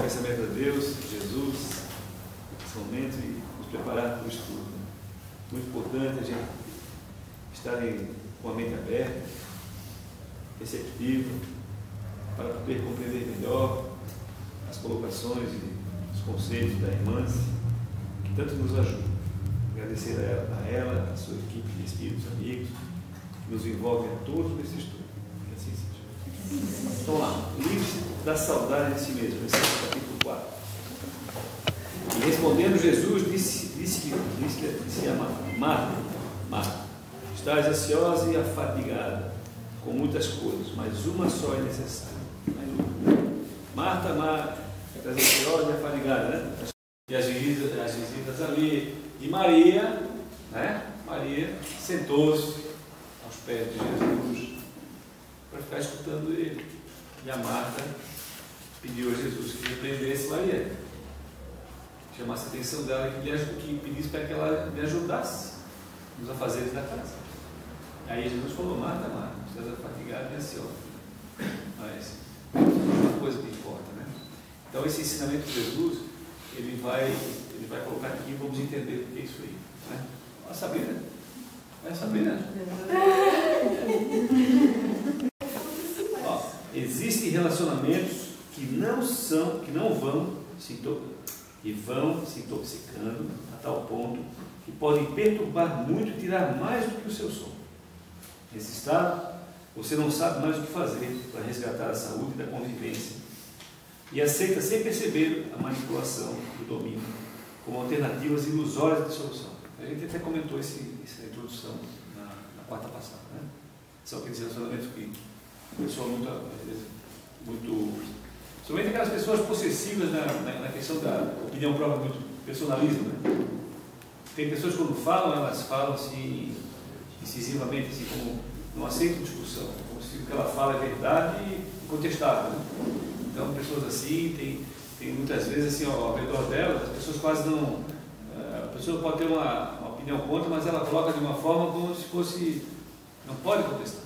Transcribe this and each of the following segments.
pensamento a Deus, Jesus, nesse momento, e nos preparar para o estudo. Muito importante a gente estar com a mente aberta, receptiva, para poder compreender melhor as colocações e os conceitos da irmã, que tanto nos ajudam. Agradecer a ela, a sua equipe de espíritos, amigos, que nos envolvem a todos nesse estudo. Que assim seja. Então lá, livre-se da saudade de si mesmo, esse é o capítulo 4. E respondendo Jesus, disse a Marta, estás ansiosa e afadigada com muitas coisas, mas uma só é necessária. Marta, estás ansiosa e afadigada, né? E as visitas ali. E Maria, né? Maria sentou-se aos pés de Jesus para ficar escutando ele. E a Marta pediu a Jesus que repreendesse Maria, chamasse a atenção dela, que pedisse para que ela me ajudasse nos afazeres da casa. Aí Jesus falou: Marta, estás fatigada e ansiosa, mas é uma coisa que importa, né? Então esse ensinamento de Jesus, ele vai colocar aqui e vamos entender o que é isso aí, né? Vai saber, né? Vai saber, né? Ó, existem relacionamentos que vão se intoxicando a tal ponto que podem perturbar muito e tirar mais do que o seu sono. Nesse estado, você não sabe mais o que fazer para resgatar a saúde da convivência e aceita sem perceber a manipulação e o domínio como alternativas ilusórias de solução. A gente até comentou essa introdução na quarta passada, né? São aqueles relacionamentos que a pessoa somente aquelas pessoas possessivas na questão da opinião própria, muito personalismo, né? Tem pessoas que quando falam, elas falam assim, incisivamente, assim, como não aceitam discussão, como se o que ela fala é verdade e incontestável, né? Então, pessoas assim, tem muitas vezes assim, ao redor delas, as pessoas quase não... A pessoa pode ter uma opinião contra, mas ela coloca de uma forma como se fosse... não pode contestar.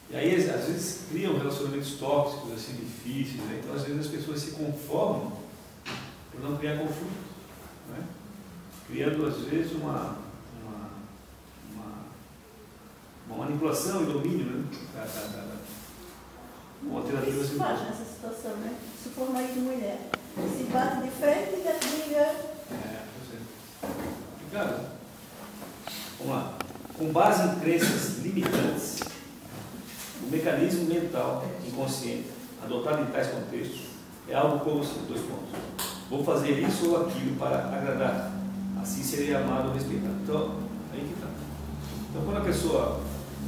E aí, às vezes, criam relacionamentos tóxicos, assim, difíceis, né? Então, às vezes, as pessoas se conformam por não criar conflito, né? Criando, às vezes, uma manipulação e domínio, né? Uma alternativa. O que se faz nessa situação, né? Se for marido e mulher, se bate de frente e já briga. Complicado. Vamos lá. Com base em crenças limitantes, o mecanismo mental inconsciente adotado em tais contextos é algo como assim, 2 pontos. Vou fazer isso ou aquilo para agradar, assim serei amado ou respeitado. Então, aí que está. Então, quando a pessoa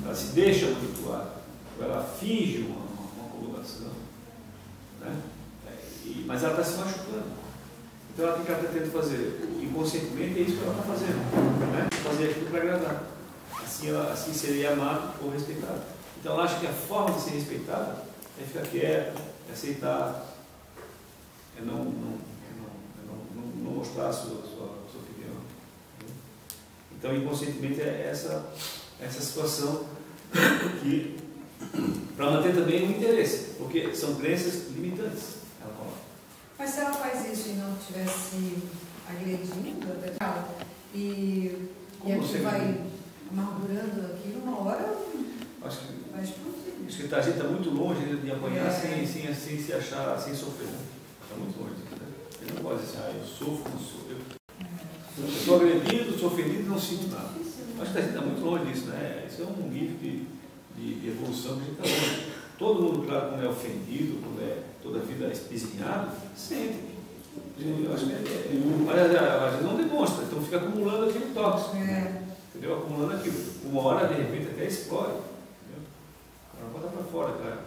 ela se deixa manipular, ou ela finge uma colocação, né? Mas ela está se machucando. Então, ela tem que estar tentando fazer inconscientemente, é isso que ela está fazendo, né? Fazer aquilo para agradar. Assim seria amado ou respeitado. Então, ela acha que a forma de ser respeitada é ficar quieto, é aceitar, é não mostrar a sua opinião. Então, inconscientemente, é essa situação que, para manter também o interesse, porque são crenças limitantes, ela coloca. Mas se ela faz isso e não estivesse agredindo e aqui vai amargurando aquilo, uma hora acho que vai explodir. Acho que a gente está muito longe de apanhar sem se achar, sem sofrer. Está muito longe. Né? Ele não pode dizer, eu sofro, não sou eu. Sou agredido, sou ofendido, não sinto nada. Acho que a gente está muito longe disso, né? Isso é um nível de evolução que a gente está longe. Todo mundo, claro, quando é ofendido, quando é toda a vida espizinhado, sente. Eu acho que mas às vezes não demonstra, então fica acumulando aquele tóxico. Entendeu? Acumulando aquilo. Uma hora, de repente, até explode. Ela bota para fora, cara.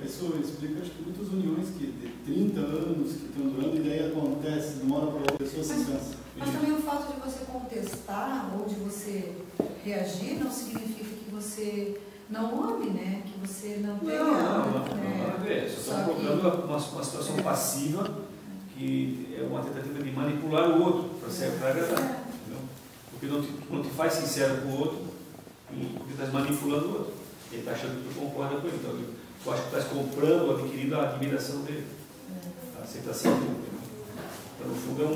Isso explica, acho que muitas uniões que de 30 anos que estão durando e daí acontece de uma hora para outra, a pessoa se cansa. Mas também o fato de você contestar ou de você reagir não significa que você não ame, né? Que você não tenha... Não, a ver. Só está colocando uma situação passiva que é uma tentativa de manipular o outro para agradar. Porque não te faz sincero com o outro, porque estás manipulando o outro. Ele está achando que tu concorda com ele. Então, tu acha que estás comprando ou adquirindo a admiração dele. A aceitação mútua. Então, no fundo, é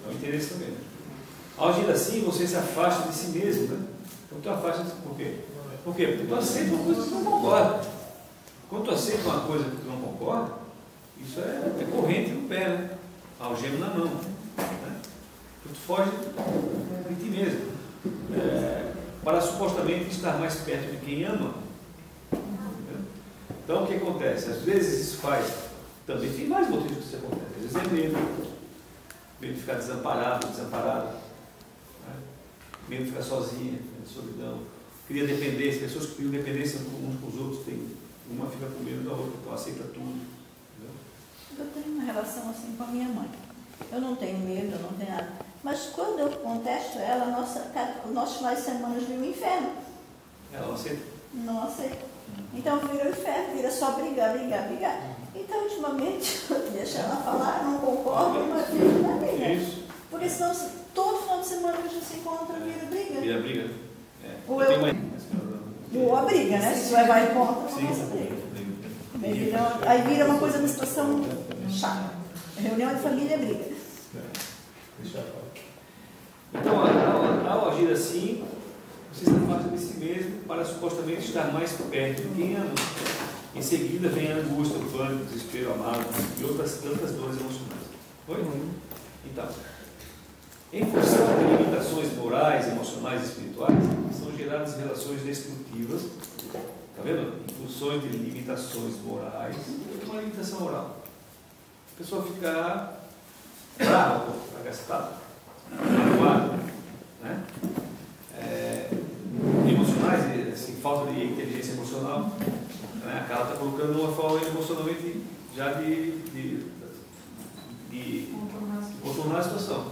um interesse também. Ao agir assim, você se afasta de si mesmo, né? Então, tu afasta de si. Por quê? Por quê? Porque tu aceita uma coisa que tu não concorda. Quando tu aceita uma coisa que tu não concorda, isso é corrente no pé, né? Algema na mão. Né? Tu foge de ti mesmo. Para supostamente estar mais perto de quem ama. Então, o que acontece? Às vezes isso faz, também tem vários motivos que isso acontece. Às vezes é medo de ficar desamparado, desamparada, né? Medo de ficar sozinha, medo de solidão, cria dependência, pessoas que criam dependência uns com os outros, uma fica com medo da outra, então aceita tudo. Entendeu? Eu tenho uma relação assim com a minha mãe. Eu não tenho medo, eu não tenho nada. Mas quando eu contesto ela, nossos finais de semana viram um inferno. Ela não aceita? Não aceita. Então vira o inferno, vira só brigar. Então, ultimamente, eu deixo ela falar, não concordo, mas vira na briga. Isso. Porque senão, todo final de semana que a gente se encontra, vira briga. Vira briga. Ou a briga, né? Se vai em contra, começa a briga. Aí vira uma coisa, uma situação chata. Reunião de família é briga. Então, ao agir assim, você se afasta de si mesmo para supostamente estar mais perto de quem ama. Em seguida vem a angústia, o pânico, o desespero, a mágoa e outras tantas dores emocionais. Foi? Então, em função de limitações morais, emocionais e espirituais, são geradas relações destrutivas. Está vendo? Em função de limitações morais, uma limitação moral. A pessoa fica brava, agastada, magoada, né? Emocionais, assim, falta de inteligência emocional, né? A Carla está colocando uma forma emocionalmente já de contornar a situação, né?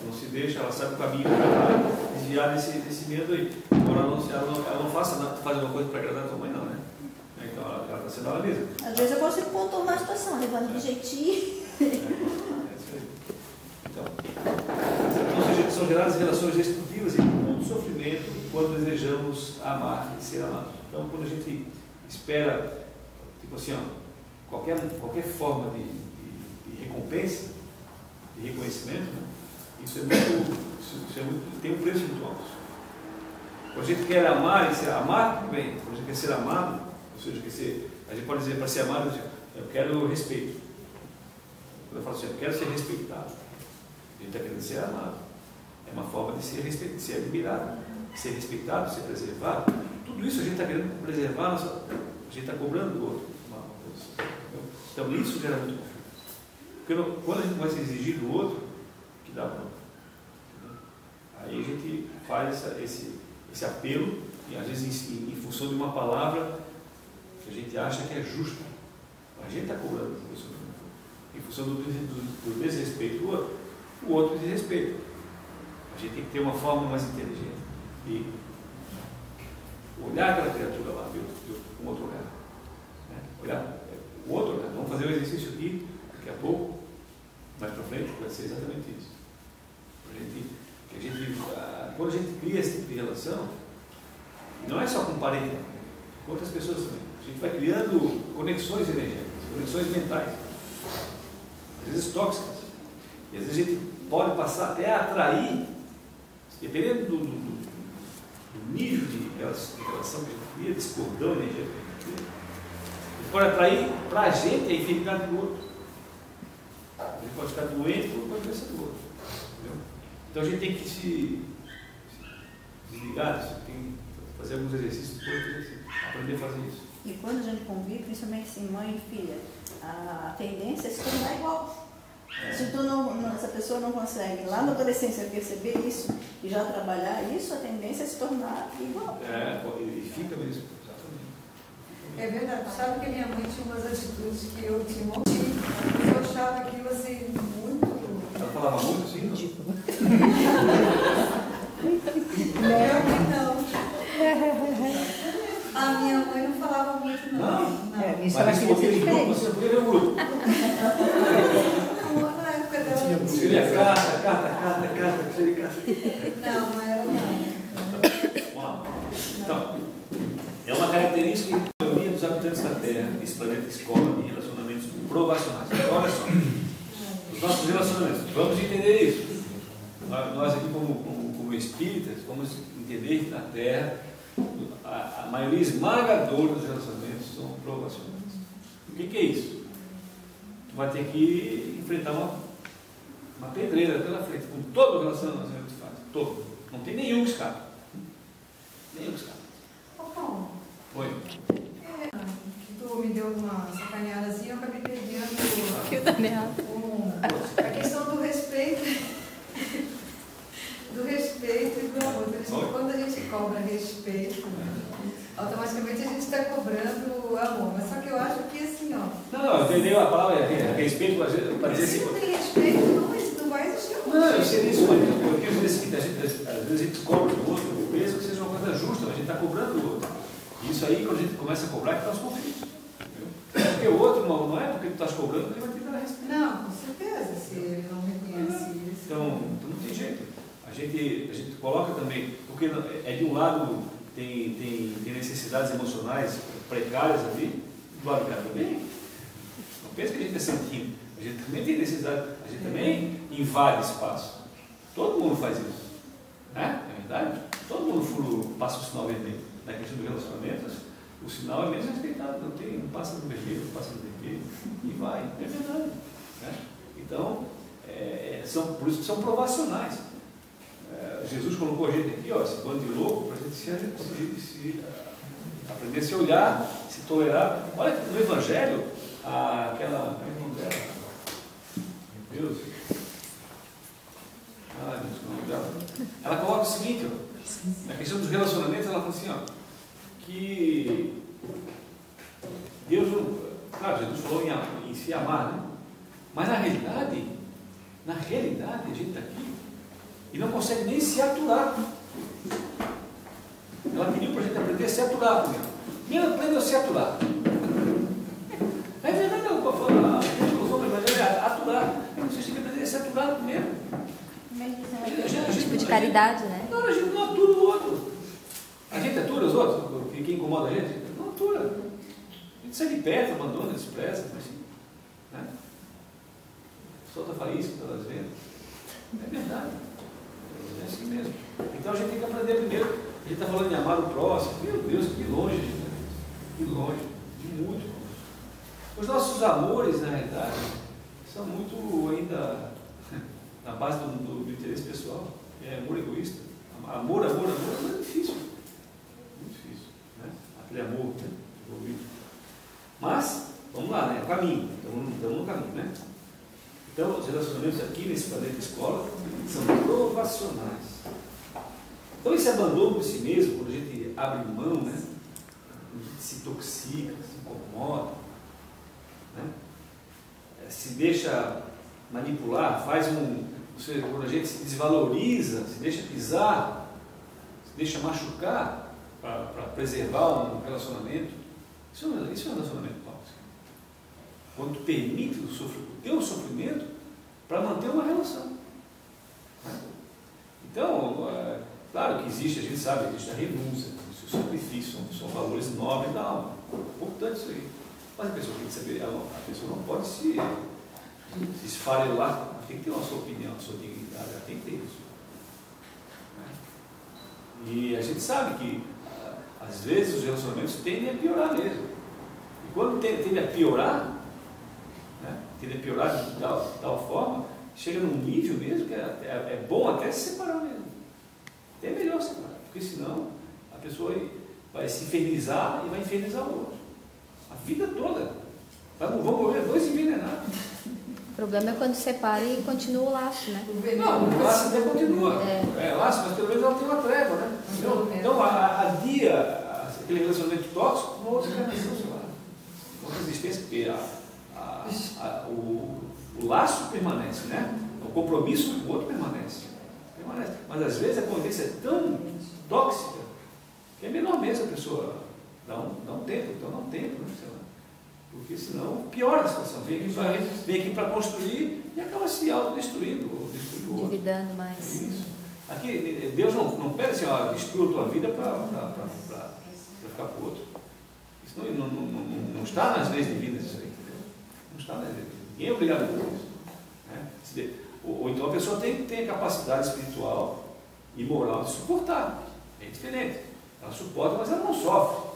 Não se deixa, ela sabe o caminho para desviar desse medo aí. Agora ela não faz uma coisa para agradar a tua mãe, não, né? Então ela está sendo ela mesma. Às vezes eu consigo contornar a situação, levando de jeitinho. Então, ou seja, são geradas relações destrutivas e muito sofrimento quando desejamos amar e ser amados. Então, quando a gente espera, tipo assim, ó, qualquer forma de recompensa, de reconhecimento, né? Isso é muito, tem um preço muito alto. Quando a gente quer amar e ser amado, bem, quando a gente quer ser amado, ou seja, a gente pode dizer para ser amado, eu quero respeito. Quando eu falo assim, eu quero ser respeitado, a gente está querendo ser amado. É uma forma de ser respeitado, de ser admirado, de ser respeitado, de ser preservado. Tudo isso a gente está querendo preservar, a gente está cobrando do outro. Então isso gera muito conflito. Porque quando a gente vai se exigir do outro, que dá para. Aí a gente faz esse apelo, e às vezes em função de uma palavra que a gente acha que é justa. A gente está cobrando isso. Em função do desrespeito do outro, o outro desrespeita. A gente tem que ter uma forma mais inteligente e olhar aquela criatura lá, com outro olhar. Né? Olhar o outro olhar. Vamos fazer o exercício aqui, daqui a pouco, mais para frente, vai ser exatamente isso. Quando a gente cria esse tipo de relação, não é só com parente, com outras pessoas também. A gente vai criando conexões energéticas, conexões mentais, às vezes tóxicas. E às vezes a gente pode passar até a atrair, dependendo do nível de relação que a gente cria, desse cordão energético que a gente cria, a gente pode atrair para a gente a enfermidade do outro. A gente pode ficar doente ou pode doença do outro. Entendeu? Então a gente tem que se desligar disso, tem que fazer alguns exercícios depois, aprender a fazer isso. E quando a gente convive, principalmente assim, mãe e filha, a tendência é se tornar igual. Se essa pessoa não consegue lá na adolescência perceber isso e já trabalhar isso, a tendência é se tornar igual. E fica mesmo, exatamente. É verdade. Sabe que a minha mãe tinha umas atitudes que eu tinha um monte, mas eu achava aquilo assim muito. Ela falava muito assim? Ridículo. Não. A minha mãe não falava muito, não. Isso ela queria ser diferente. Você não poderia muito. Na época dela. Seria carta, seria carta. Não era não. Então, é uma característica da maioria dos habitantes da Terra, esse planeta escola de relacionamentos provacionais. espíritas, vamos entender que na Terra a maioria esmagadora dos relacionamentos são provacionais. O que é isso? Tu vai ter que enfrentar uma pedreira pela frente, com todo o relacionamento que tu faz. Todo. Não tem nenhum que escape. Nenhum que escape. Ô, Paulo. Oi. Tu me deu uma sacaneadazinha, eu acabei perdendo a questão do respeito. Do respeito e do amor. Quando a gente cobra respeito, automaticamente a gente está cobrando amor. Mas só que eu acho que assim, ó. Não, entendeu a palavra respeito para dizer assim. Se não tem respeito, não vai existir amor. Não, eu sei disso, mas eu quero dizer o seguinte, às vezes a gente cobra do outro, eu penso que seja uma coisa justa, mas a gente está cobrando do outro. E isso aí, quando a gente começa a cobrar, é que está os conflitos. Porque o outro não é porque tu estás cobrando que ele vai te dar respeito. Não, com certeza, se ele não reconhece isso. Então não tem jeito. A gente coloca também, porque de um lado tem necessidades emocionais precárias ali, do lado de cá também. Não pensa que a gente é santinho. A gente também tem necessidade, a gente também invade espaço. Todo mundo faz isso. Né? É verdade? Todo mundo passa o sinal vermelho. Na questão dos relacionamentos, o sinal é menos respeitado. Não passa no vermelho, não passa no vermelho e vai. É verdade. Né? Então, por isso que são provacionais. Jesus colocou a gente aqui, ó, esse bando de louco, para a gente aprender a se olhar, se tolerar. Olha no Evangelho, aquela. Como é o nome dela? Meu Deus. Ela coloca o seguinte, ó, na questão dos relacionamentos, ela fala assim, ó, que Deus, claro, Jesus falou em se amar, né? Mas na realidade, a gente está aqui e não consegue nem se aturar. Ela pediu para a gente aprender a se aturar com ela. Primeiro aprenda a se aturar. É verdade, ela fala, aturar. Vocês têm que aprender a se aturar primeiro. Tipo de caridade, né? Não, a gente não atura o outro. A gente atura os outros? Quem incomoda a gente? Não atura. A gente sai de perto, abandona, despreza, assim, né? Solta a faísca pelas ventas. É verdade. É assim mesmo. Então a gente tem que aprender primeiro. A gente está falando de amar o próximo. Meu Deus, que longe, gente. Que longe. De muito. Os nossos amores, na realidade, são muito ainda na base do interesse pessoal. É amor egoísta. Amor é muito difícil. Muito difícil. Né? Aquele amor, né? Envolvido. Mas, vamos lá, né? O caminho. Estamos no caminho, né? Então, os relacionamentos aqui nesse planeta escola são provacionais. Então, esse abandono de si mesmo, quando a gente abre mão, né? Quando a gente se intoxica, se incomoda, né? Se deixa manipular, quando a gente se desvaloriza, se deixa pisar, se deixa machucar para preservar um relacionamento, isso é um relacionamento tóxico. Quando tu permite o teu sofrimento para manter uma relação. Né? Então, claro que existe, a gente sabe, existe a renúncia, existe o sacrifício, são valores nobres da alma. É importante isso aí. Mas a pessoa tem que saber, a pessoa não pode se esfarelar, ela tem que ter a sua opinião, a sua dignidade, ela tem que ter isso. Né? E a gente sabe que, às vezes, os relacionamentos tendem a piorar mesmo. E quando tendem a piorar, né, tendem a piorar de tal forma, chega num nível mesmo que é bom até se separar mesmo. Até é melhor separar, porque senão a pessoa vai se infernizar e vai infernizar o outro. A vida toda. Vão morrer dois envenenados. O problema é quando separa e continua o laço, né? Não, o laço até continua. Laço, mas pelo menos ela tem uma trégua, né? Então, adia aquele relacionamento tóxico com uma outra encarnação, sei lá. Outra existência, porque o laço permanece, né? O compromisso com o outro permanece. Mas às vezes a convivência é tão tóxica que é melhor mesmo a pessoa dar um tempo, então dá um tempo, né? Sei lá. Porque senão piora a situação. Vem aqui para construir e acaba se autodestruindo, ou destruir o outro. Dividando mais. Isso. Aqui, Deus não pede assim, destrua a tua vida para ficar para o outro. Isso não está nas leis divinas, isso aí, entendeu? Não está nas leis divinas. Ninguém é obrigado a fazer isso. Né? Ou então a pessoa tem a capacidade espiritual E moral de suportar. É diferente. Ela suporta, mas ela não sofre.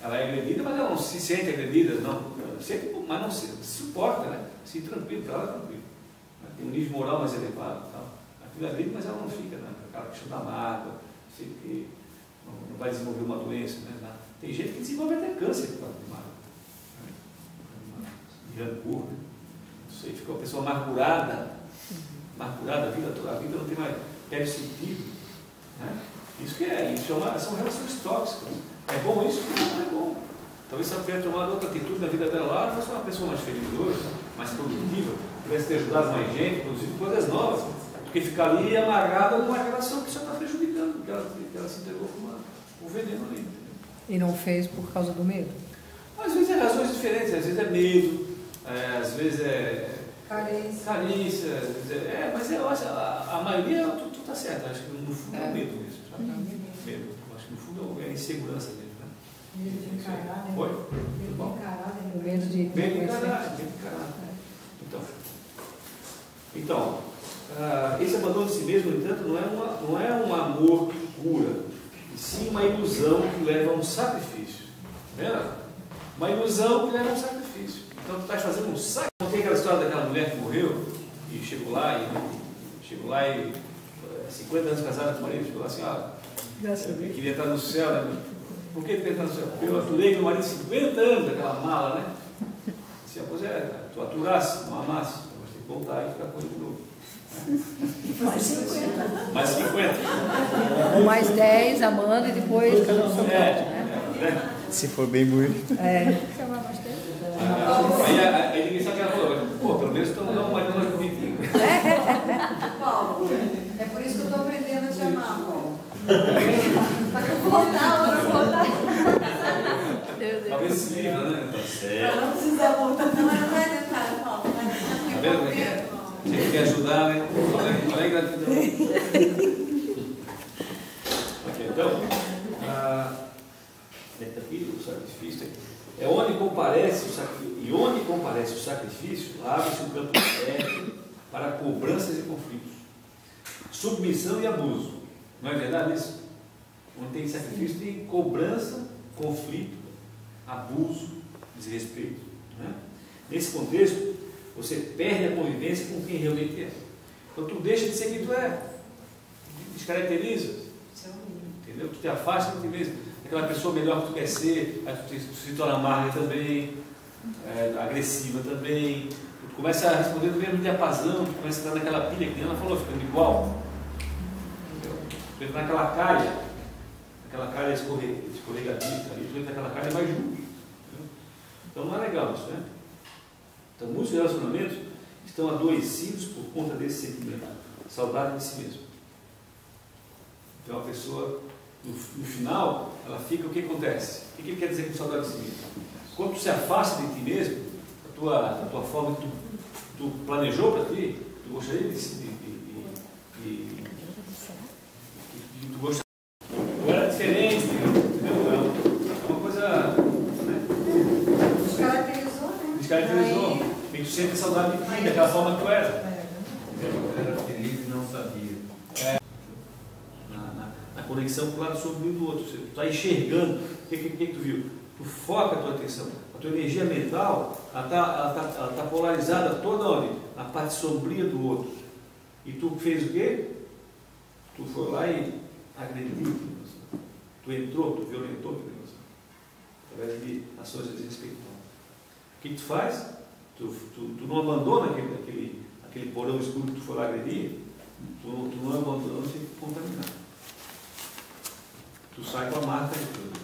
Ela é agredida, mas ela não se sente agredida, não. Sente, mas não se suporta, né? Se tranquilo, para ela é tranquilo. Tem um nível moral mais elevado. Tal. Aquilo é agride, mas ela não fica, né? Aquela questão da mágoa, sei que não vai desenvolver uma doença, né? Tem gente que desenvolve até câncer por causa de mágoa. De rancor, né? Isso aí fica uma pessoa amargurada, a vida não tem mais, perde sentido. Né? São relações tóxicas. É bom isso? Não é bom. Talvez se ela tivesse tomado outra atitude na vida dela lá, ela fosse uma pessoa mais feliz hoje, mais produtiva, tivesse ter ajudado mais gente, produzido coisas novas, porque ficar ali amargada numa relação que só está prejudicando, porque ela se entregou com o veneno ali. E não fez por causa do medo? Às vezes é razões diferentes, às vezes é medo, às vezes é carência, mas eu acho a maioria, tu está certo, acho que no fundo é medo mesmo, sabe? Medo, acho que no fundo é insegurança mesmo, né? Medo de encarar, né? Oi? Medo de encarar, né? O medo de encarar. Então, esse abandono de si mesmo, no entanto, não é um amor que cura, e sim uma ilusão que leva a um sacrifício. Entendeu? Uma ilusão que leva a um sacrifício. Então, tu estás fazendo um sacrifício. Não tem aquela história daquela mulher que morreu e chegou lá e 50 anos casada com o marido, chegou lá assim, eu queria estar no céu, né? Por que queria estar no céu? Porque eu aturei meu marido 50 anos daquela mala, né? Assim, pois tu aturasse, não amasse, mas tem que voltar e ficar com ele de novo. Mais 50. Mais 50. Ou mais 10, amando, e depois cada um seu Se for bem bonito. Chamar mais tempo. Aí ninguém sabe o que ela falou, pô, pelo menos estamos dando mais longe comigo. Paulo, é por isso que eu estou aprendendo a te amar, Paulo. Voltar. Talvez se livra, né? Tá certo. Não precisa voltar. Não vai tentar, Paulo. Tá vendo como é que é? Você quer ajudar, né? Olha a gratidão. Ok, então, aqui o sacrifício é onde comparece o sacrifício. E onde comparece o sacrifício, abre-se um campo aberto para cobranças e conflitos, submissão e abuso. Não é verdade isso? Onde tem sacrifício, tem cobrança, conflito, abuso, desrespeito. Né? Nesse contexto, você perde a convivência com quem realmente é. Então, tu deixa de ser quem tu é, descaracteriza, entendeu? Tu te afasta de ti mesmo. Aquela pessoa melhor que tu quer ser, aí tu se torna amarga também, agressiva também, tu começa a responder no mesmo diapasão, tu começa a estar naquela pilha que ela falou, ficando igual, entendeu? Tu entra naquela calha escorregadia, ali tu entra naquela calha e vai junto, entendeu? Então não é legal isso, né? Então muitos relacionamentos estão adoecidos por conta desse sentimento, saudade de si mesmo. Então a pessoa, no final, ela fica, o que acontece? O que ele quer dizer com saudade de si mesmo? Quando tu se afasta de ti mesmo, a tua forma que tu planejou para ti, tu gostaria de tu gostaria, tu era diferente, entendeu? É uma coisa, né? Descaracterizou, né? Descaracterizou. E tu sente saudade de ti, daquela forma que tu era. Eu era feliz e não sabia. Na conexão com o lado sombrio do outro. Tu está enxergando. O que tu viu? Tu foca a tua atenção. A tua energia mental está polarizada toda hora na parte sombria do outro. E tu fez o quê? Tu foi lá e agrediu. Tu entrou, tu violentou através de ações desrespeitosas. O que tu faz? Tu não abandona aquele porão escuro que tu foi lá agredir. Tu não abandona sem contaminar. Tu sai com a marca de tudo.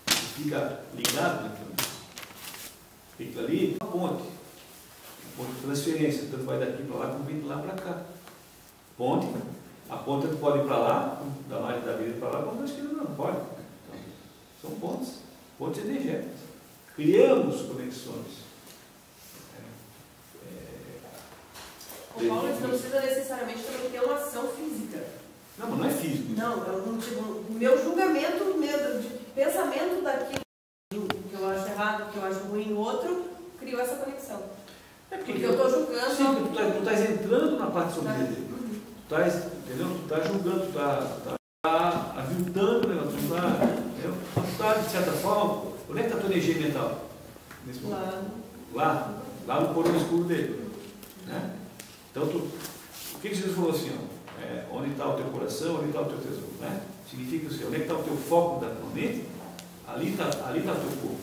Tu fica ligado naquilo. Fica ali, uma ponte de transferência, tanto vai daqui para lá como vem de lá para cá. Ponte, a ponte pode ir para lá, da margem da direita para lá, como da esquerda não pode. Então, são pontes energéticas. Criamos conexões. O Paulo não precisa necessariamente também ter uma ação física. Não, mas não é físico. Não, eu não digo. O meu julgamento, o meu de pensamento daquilo que eu acho errado, que eu acho ruim no outro, criou essa conexão. É porque eu estou julgando. Sim, tu estás entrando na parte sombria dele. entendeu? Tu está julgando, tu está aviltando o negócio, tu está, de certa forma, onde é que está a tua energia mental? Nesse momento? Lá no porão escuro dele. Né? Então, o que Jesus falou assim? Onde está o teu coração, onde está o teu tesouro? Né? Significa assim, onde é que está o teu foco da tua mente? Ali está o teu corpo.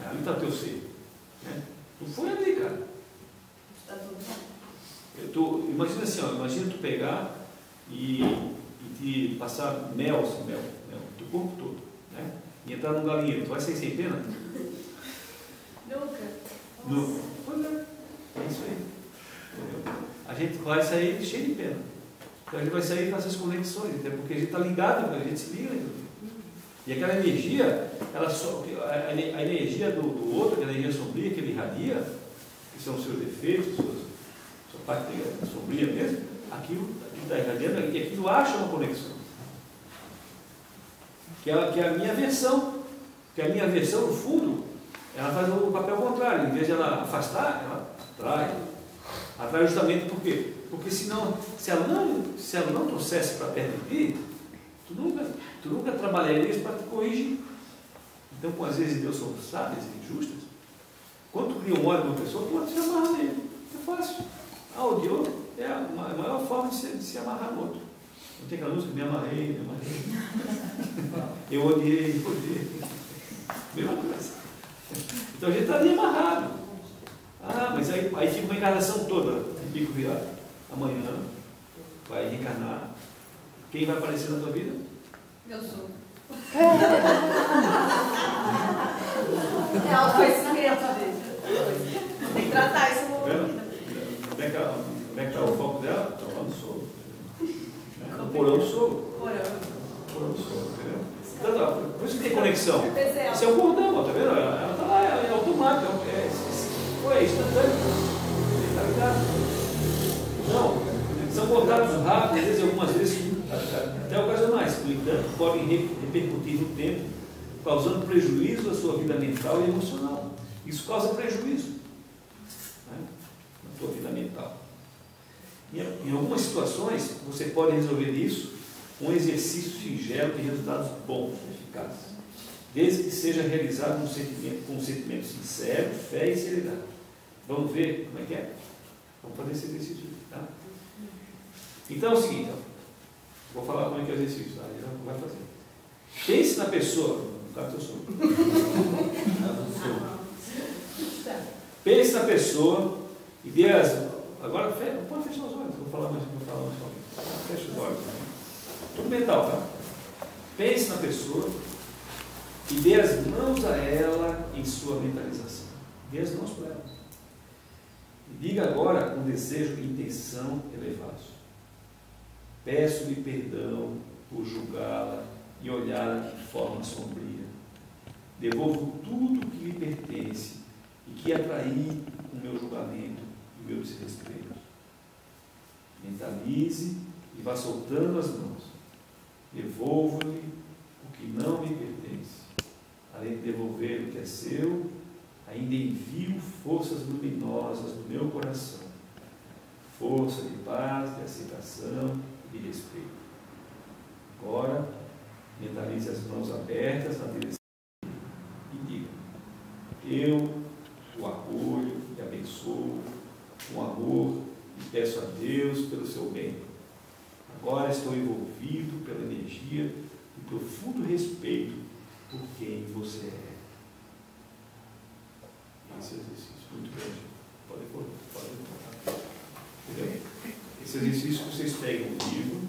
Ali está o teu ser. Né? Tu foi ali, cara. Está tudo Imagina assim, imagina tu pegar e te passar mel do corpo todo, né? E entrar num galinheiro. Tu vai sair sem pena? Nunca. Pois é isso aí. Entendeu? A gente vai sair cheio de pena. Então a gente vai sair com essas conexões, até porque a gente está ligado, a gente se liga. E aquela energia, a energia do outro, aquela energia sombria que ele irradia, que são os seus defeitos, sua parte sombria mesmo, aquilo está irradiando e aquilo acha uma conexão. Que é a minha versão. Que a minha versão, no fundo, ela faz o papel contrário. Em vez de ela afastar, ela atrai. Atrai justamente por quê? Porque senão, se ela não trouxesse para perto de ti, tu nunca trabalharia isso para te corrigir. Então, com as leis de Deus são sábias e justas, quando tu cria um ódio numa pessoa, tu pode se amarrar nele. É fácil. Odiou é a maior forma de se amarrar no outro. Não tem aquela música, me amarrei. Eu odiei. Mesma coisa. Então a gente está ali amarrado. Mas aí fica uma encarnação toda, de bico virado. Amanhã vai reencarnar. Quem vai aparecer na tua vida? Eu sou. É autoconhecimento dele. Tem que tratar isso no momento. Como é que está o foco dela? Está lá no solo. No porão do solo. Porão do solo, entendeu? Então, por isso que tem conexão. Isso é o cordão, tá vendo? Ela está lá, é automático. É instantâneo. Está ligado? Não, são contatos rápidos, algumas vezes até ocasionais, no entanto, podem repercutir no tempo, causando prejuízo à sua vida mental e emocional. Isso causa prejuízo, né, na sua vida mental. Em algumas situações, você pode resolver isso com um exercício singelo de resultados bons, eficazes, desde que seja realizado com um sentimento sincero, fé e seriedade. Vamos ver como é que é? Vamos fazer esse exercício. Tá? Então é o seguinte, vou falar como é que é o exercício, tá? Já vai fazer. Pense na pessoa, no caso eu sou. Pense na pessoa e dê as. Agora pode fechar os olhos, vou falar mais só. Fecha os olhos. Tudo mental, tá? Pense na pessoa e dê as mãos a ela em sua mentalização. Dê as mãos para ela. E diga agora com desejo e intenção elevados: peço-lhe perdão por julgá-la e olhá-la de forma sombria. Devolvo tudo que lhe pertence e que atraí com o meu julgamento e o meu desrespeito. Mentalize e vá soltando as mãos. Devolvo-lhe o que não me pertence. Além de devolver o que é seu, ainda envio forças luminosas no meu coração. Força de paz, de aceitação e de respeito. Agora, mentalize as mãos abertas na direção e diga: eu o acolho e abençoo com amor e peço a Deus pelo seu bem. Agora estou envolvido pela energia e profundo respeito por quem você é. Esse exercício muito grande. Pode. Entendeu? Esse exercício que vocês pegam o livro,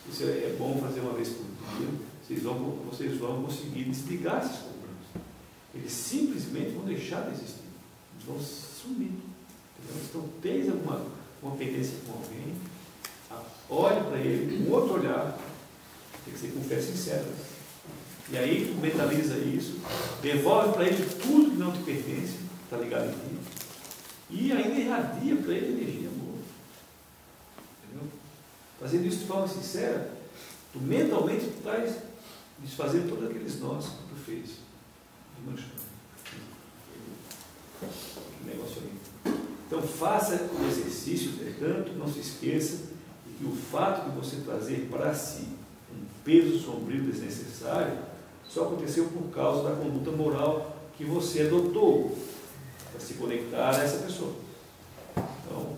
isso é bom fazer uma vez por dia, vocês vão conseguir desligar esses problemas. Eles simplesmente vão deixar de existir. Eles vão sumir. Entendeu? Então, tens alguma pendência com alguém, olhe para ele com outro olhar, tem que ser com fé sincera. E aí tu mentaliza isso, devolve para ele tudo que não te pertence, está ligado em ti, e ainda irradia para ele energia boa. Entendeu? Fazendo isso de forma sincera, tu mentalmente estás desfazendo todos aqueles nós que tu fez. Que negócio ali. Então faça o exercício, entretanto, não se esqueça de que o fato de você trazer para si um peso sombrio desnecessário só aconteceu por causa da conduta moral que você adotou para se conectar a essa pessoa. Então,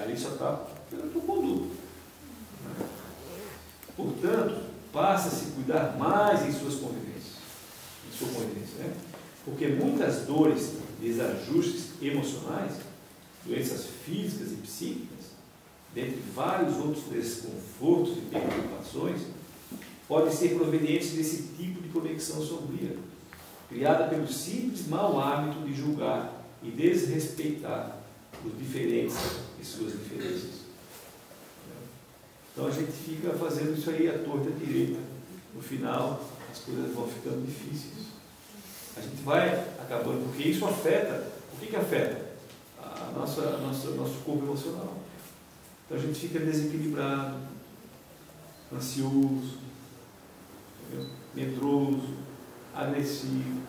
ali só está pela tua conduta. Portanto, passa a se cuidar mais em suas convivências, né? Porque muitas dores, desajustes emocionais, doenças físicas e psíquicas, dentre vários outros desconfortos e preocupações, podem ser provenientes desse tipo de conexão sombria, criada pelo simples mau hábito de julgar e desrespeitar os diferentes e suas diferenças. Então a gente fica fazendo isso aí à torta e à direita. No final, as coisas vão ficando difíceis. A gente vai acabando, porque isso afeta. O que afeta? Nosso corpo emocional. Então a gente fica desequilibrado, ansioso, medroso, agressivo,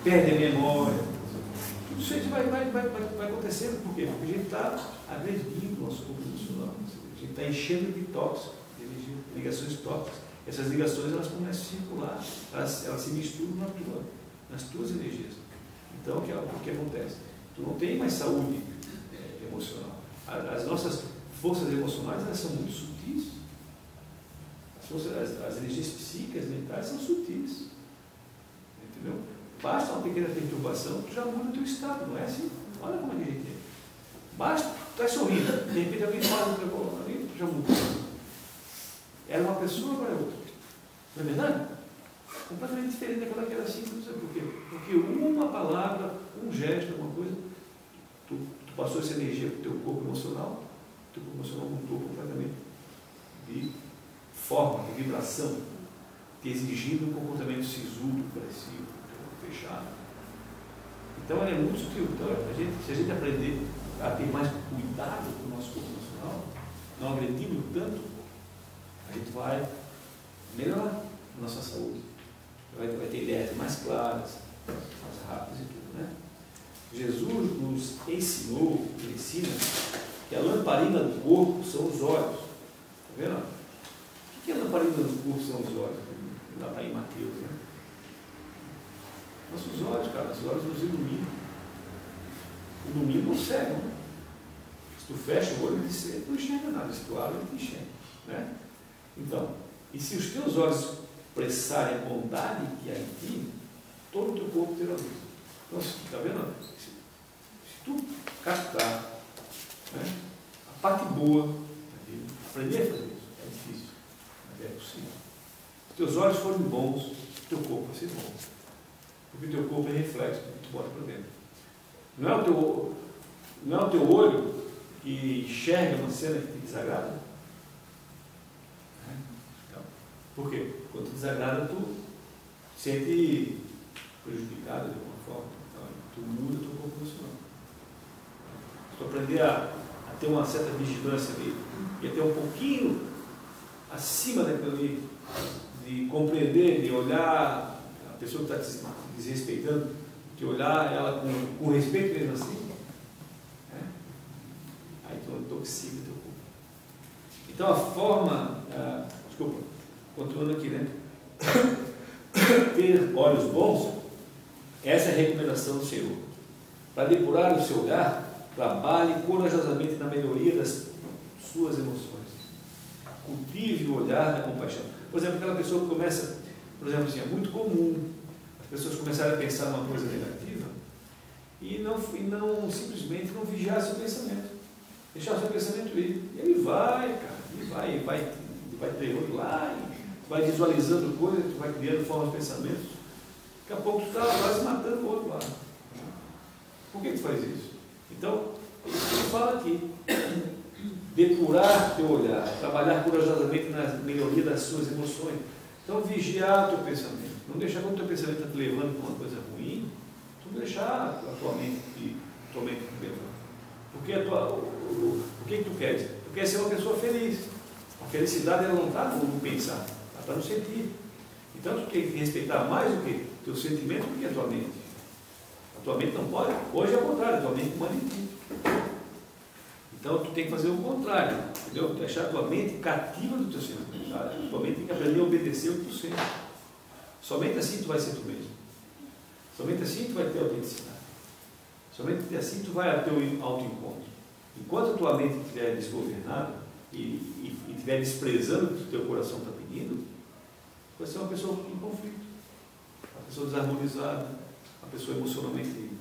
perde a memória. Tudo isso vai acontecendo. Por quê? Porque a gente está agredindo o nosso corpo emocional. A gente está enchendo de tóxicos, de ligações tóxicas. Essas ligações elas começam a circular, elas se misturam nas tuas energias. Então, o que acontece? Tu não tem mais saúde emocional. As nossas forças emocionais elas são muito sutis. As energias psíquicas, mentais, são sutis. Entendeu? Basta uma pequena perturbação, tu já muda o teu estado, não é assim? Olha como é que a gente é. Basta, tu está sorrindo, de repente alguém fala no teu colo, tu já mudou. Era uma pessoa, agora é outra. Não é verdade? Completamente diferente daquela que era simples. Por quê? Porque uma palavra, um gesto, alguma coisa, tu passou essa energia para o teu corpo emocional, o teu corpo emocional mudou completamente de forma, de vibração, te exigindo um comportamento sisudo, agressivo, fechado. Então é muito sutil. Então, se a gente aprender a ter mais cuidado com o nosso corpo emocional, não agredindo tanto, a gente vai melhorar a nossa saúde. Vai ter ideias mais claras, mais rápidas e tudo, né? Jesus nos ensina que a lamparina do corpo são os olhos. Está vendo? O que a lamparina do corpo são os olhos? Lá está em Mateus, né? Nossos olhos, cara, os olhos nos iluminam. Iluminam o cego, né? Se tu fecha o olho, ele não enxerga nada. Se tu abre, ele te enxerga, né? Então, e se os teus olhos expressarem a bondade que há em ti, todo o teu corpo terá luz. Então, está vendo? Se tu captar, né, a parte boa, aprender a fazer isso, é difícil, mas é possível. Se teus olhos forem bons, o teu corpo vai ser bom. Porque o teu corpo é reflexo do que tu bota para dentro. Não é o teu olho que enxerga uma cena que te desagrada? Então, por quê? Quando te desagrada, tu te sente prejudicado de alguma forma. Então, tu muda o teu corpo emocional. Se tu aprender a ter uma certa vigilância ali, e a ter um pouquinho acima daquilo ali, de compreender, de olhar a pessoa que está te desrespeitando, de olhar ela com respeito mesmo assim, né? Aí tu intoxica o teu corpo. Então a forma, desculpa, continuando aqui, né? Ter olhos bons, essa é a recomendação do Senhor. Para depurar o seu olhar, trabalhe corajosamente na melhoria das suas emoções. Cultive o olhar da compaixão. Por exemplo, aquela pessoa que começa, por exemplo, assim, é muito comum as pessoas começarem a pensar numa coisa negativa e não simplesmente não vigiar seu pensamento. Deixar seu pensamento ir. E ele vai, cara, ele vai treinando lá, vai visualizando coisas, vai criando formas de pensamentos. Daqui a pouco tu está quase matando o outro lado. Por que tu faz isso? Então, ele fala aqui, depurar teu olhar, trabalhar corajosamente na melhoria das suas emoções. Então, vigiar o teu pensamento. Não deixar quando o teu pensamento está te levando para uma coisa ruim, tu não deixar a tua mente te levando. Porque o que tu queres? Tu queres ser uma pessoa feliz. A felicidade ela não está no pensar, ela está no sentir. Então, tu tem que respeitar mais o que? Teu sentimento do que a tua mente. A tua mente não pode. Hoje é o contrário, a tua mente manda em ti. Então, tu tem que fazer o contrário, entendeu? Deixar a tua mente cativa do teu sentimento. Tua mente tem que aprender a obedecer o que tu sente. Somente assim tu vai ser tu mesmo. Somente assim tu vai ter autenticidade. Somente assim tu vai ao teu autoencontro. Enquanto a tua mente estiver desgovernada e estiver desprezando o que o teu coração está pedindo, vai ser uma pessoa em conflito, uma pessoa desarmonizada, uma pessoa emocionalmente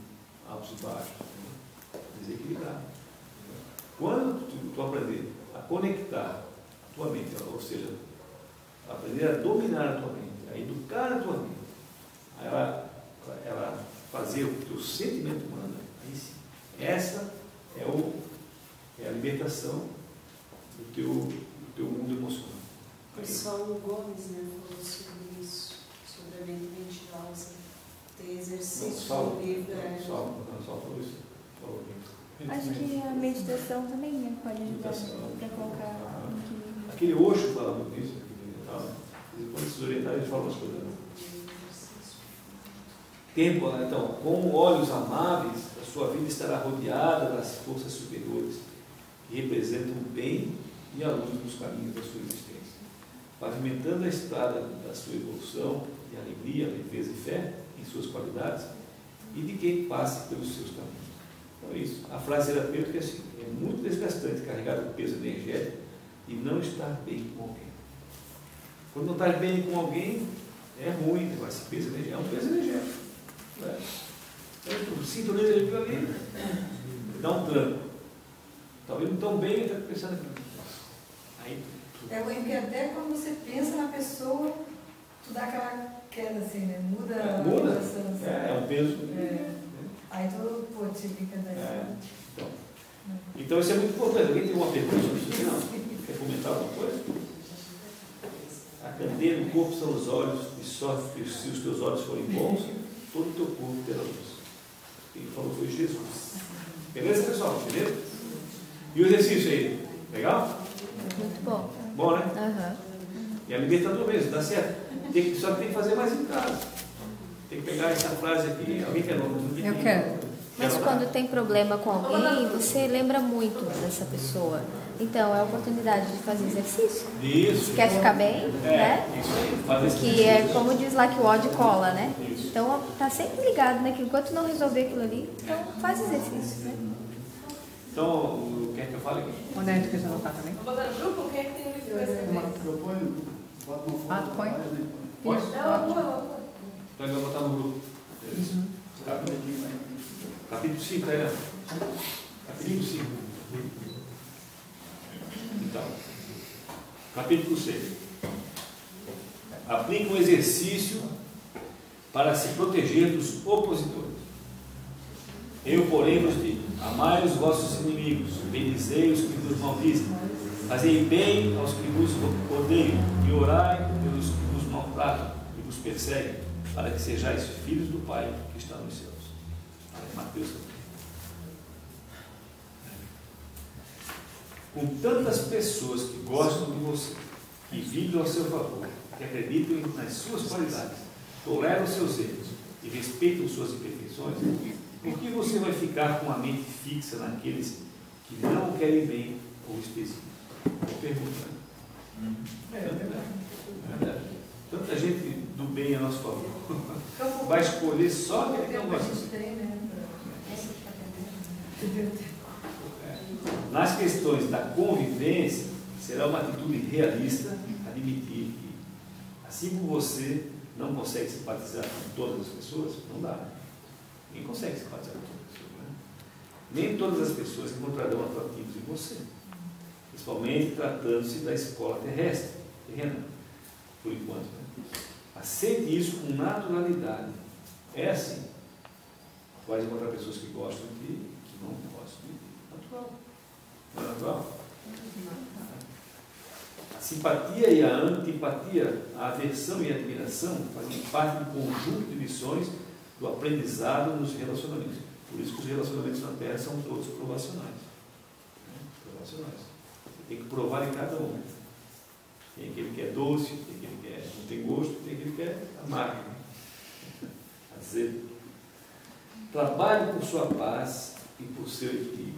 altos e baixos, desequilibrada. Quando tu aprender a conectar a tua mente, ou seja, aprender a dominar a tua mente, a educar a tua mente, a ela fazer o que o teu sentimento manda, aí sim. Essa é a libertação do teu mundo emocional. O Saulo Gomes, né, falou sobre isso, sobre a mente mentirosa, ter exercício no livro. Saulo falou isso. Falou isso. Acho que a meditação também pode ajudar para colocar no equilíbrio. Aquele Osho fala muito disso, depois esses orientais falam as coisas. Tempo, então, com olhos amáveis, a sua vida estará rodeada das forças superiores que representam o bem e a luz nos caminhos da sua existência, pavimentando a estrada da sua evolução de alegria, leveza e fé em suas qualidades e de quem passe pelos seus caminhos. Então é isso. A frase terapêutica é assim: é muito desgastante carregar o peso energético e não estar bem com alguém. Quando não estás bem com alguém, é ruim, esse peso energético. É um peso energético. Então, sintoniza ele ali, dá um tranco. Talvez não tão bem, ele está pensando aqui. Aí, É ruim porque até quando você pensa na pessoa, tu dá aquela queda assim, né? Muda. É um peso. Aí tu, pô, te fica daí. Então isso é muito importante. Alguém tem uma pergunta sobre isso? Não? Quer comentar alguma coisa? A candeia do corpo são os olhos, e só se os teus olhos forem bons, todo o teu corpo terá luz. Quem falou foi Jesus. Beleza, pessoal? Beleza? E o exercício aí? Legal? Muito bom. Bom, né? Uhum. E a libertador mesmo, dá certo. Só que tem que fazer mais em casa. Tem que pegar essa frase aqui. Alguém quer nome? Eu quero. Mas quando tem problema com alguém, você lembra muito dessa pessoa. Então, é a oportunidade de fazer exercício. Isso. Quer ficar bem, né? Isso aí. Faz esse Que exercício. é como diz lá que o ódio cola, né? Isso. Então, tá sempre ligado naquilo. Enquanto não resolver aquilo ali, então faz exercício, né? Então, quer que eu fale aqui? O Neto quer anotar também? Vou botar no grupo? Quem é que tem o livro para escrever? Eu ponho, boto uma foto. Ah, tu põe? Pode? Não. Então, eu vou botar no grupo. Beleza? Capítulo 5, tá aí, né? Capítulo 5. Então, capítulo 6. Aplica um exercício para se proteger dos opositores. Eu, porém, vos digo: amai os vossos inimigos, bendizei os que vos maldizem, fazei bem aos que vos odeiam, e orai pelos que vos maltratam e vos perseguem, para que sejais filhos do Pai que está nos céus. Mateus. Com tantas pessoas que gostam de você, que vivem ao seu favor, que acreditam nas suas qualidades, toleram seus erros e respeitam suas imperfeições, por que você vai ficar com a mente fixa naqueles que não querem bem ou específicos? Pergunta. É verdade. Tanta gente do bem a nosso favor vai escolher só aquele que não gosta. Nas questões da convivência, será uma atitude realista admitir que, assim como você não consegue simpatizar com todas as pessoas, não dá. Ninguém consegue simpatizar com todas as pessoas. Né? Nem todas as pessoas encontrarão atrativos em você, principalmente tratando-se da escola terrena, por enquanto. Né? Aceite isso com naturalidade. É assim. Pode encontrar pessoas que gostam de ti, que não gostam de ti. Natural. Não é natural? A simpatia e a antipatia, a aversão e a admiração fazem parte do conjunto de lições do aprendizado nos relacionamentos. Por isso que os relacionamentos na Terra são todos provacionais. Provacionais. Tem que provar em cada um. Tem aquele que é doce, tem aquele que não tem gosto, tem aquele que é amargo, azedo. Trabalhe por sua paz e por seu equilíbrio.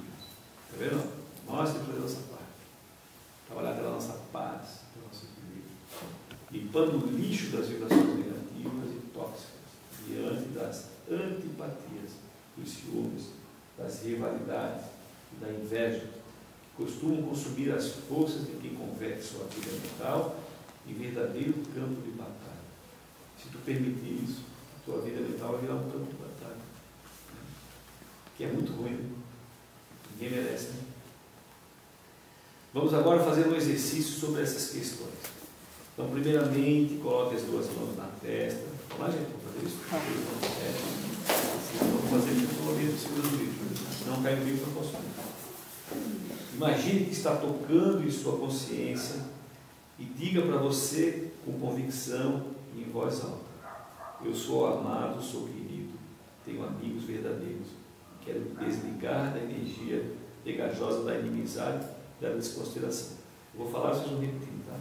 Está vendo? Nós temos que fazer a nossa parte. Trabalhar pela nossa paz, pelo nosso equilíbrio. Limpando o lixo das vibrações negativas e tóxicas, diante das antipatias, dos ciúmes, das rivalidades e da inveja, que costumam consumir as forças de quem converte sua vida mental em verdadeiro campo de batalha. Se tu permitir isso, a tua vida mental vai virar um campo de batalha. Que é muito ruim, né? Ninguém merece, né? Vamos agora fazer um exercício sobre essas questões. Então, primeiramente, coloque as duas mãos na testa. Vamos lá, gente? Vamos fazer isso? Vamos fazer isso pelo menos segurando o vídeo. Se não cai no vídeo, não posso fazer. Imagine que está tocando em sua consciência e diga para você com convicção e em voz alta: eu sou amado, sou querido, tenho amigos verdadeiros, quero me desligar da energia pegajosa da inimizade e da desconsideração. Eu vou falar, vocês vão repetir, tá?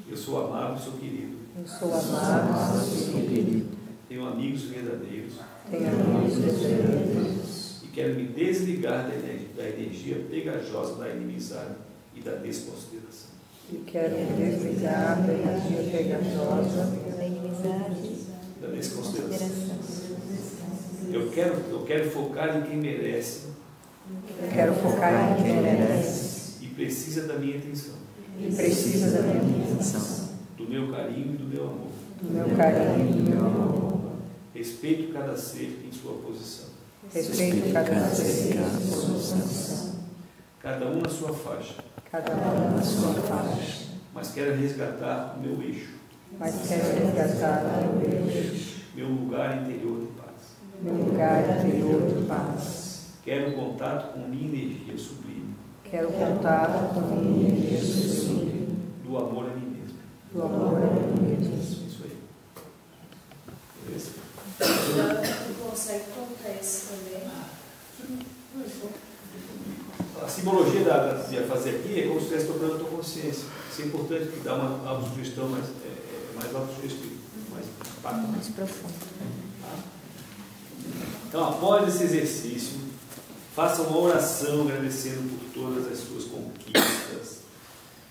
Eu sou amado, sou querido. Eu sou amado, sou querido. Tenho amigos verdadeiros. Tenho amigos verdadeiros. E quero me desligar da energia pegajosa da inimizade e da desconsideração. E quero me desligar da energia pegajosa Da inimizade. Da desconsideração. Eu quero focar em quem merece. Eu quero focar em quem merece. E precisa da minha atenção. E precisa da minha atenção. Do meu carinho e do meu amor. Do meu carinho e do meu amor. Respeito cada ser em sua posição. Respeito cada ser em sua posição. Cada um na sua faixa. Cada um na sua faixa. Mas quero resgatar o meu eixo. Mas quero resgatar o meu eixo. Meu lugar interior de paz. Meu lugar interior de paz. Quero contato com minha energia sublime. Quero contato com minha energia sublime. Do amor a mim mesmo. Do amor a mim mesmo. Isso aí. Beleza? Tu consegue contar isso também? A simbologia de fazer aqui é como se estivesse tocando a tua consciência. Isso é importante, que dá uma autossugestão mais autossugestiva, mais impacto. Mais profundo. Então, após esse exercício, faça uma oração agradecendo por todas as suas conquistas,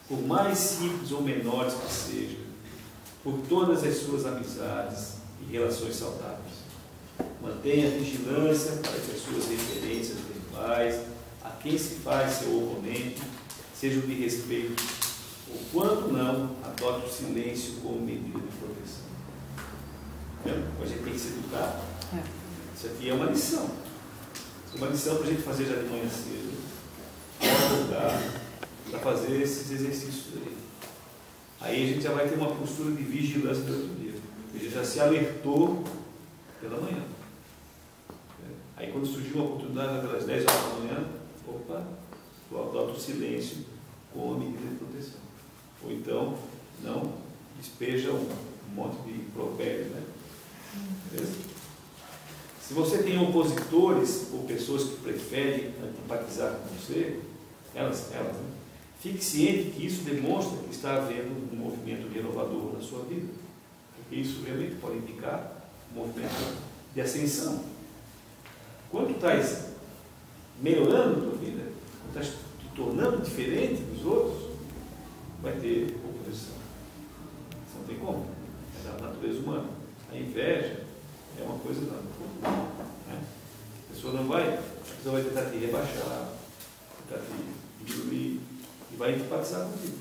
por mais simples ou menores que sejam, por todas as suas amizades e relações saudáveis. Mantenha a vigilância para que as suas referências verbais, a quem se faz seu oponente, sejam de respeito, ou quando não, adote o silêncio como medida de proteção. A gente tem que se educar. Isso aqui é uma lição. Isso é uma lição para a gente fazer já de manhã cedo, para fazer esses exercícios aí. Aí a gente já vai ter uma postura de vigilância durante o dia. A gente já se alertou pela manhã. Aí quando surgiu uma oportunidade pelas 10 horas da manhã, opa, tu adota o silêncio como medida de proteção. Ou então, não despeja um monte de provérbios, né? Beleza? Se você tem opositores ou pessoas que preferem antipatizar com você, elas, né? Fique ciente que isso demonstra que está havendo um movimento renovador na sua vida. Porque isso realmente pode indicar um movimento de ascensão. Quando tu estás melhorando a tua vida, quando estás te tornando diferente dos outros, vai ter oposição. Isso não tem como. É da natureza humana. A inveja é uma coisa da natureza. Né? A pessoa vai tentar te rebaixar, tentar te diminuir e vai empatizar contigo.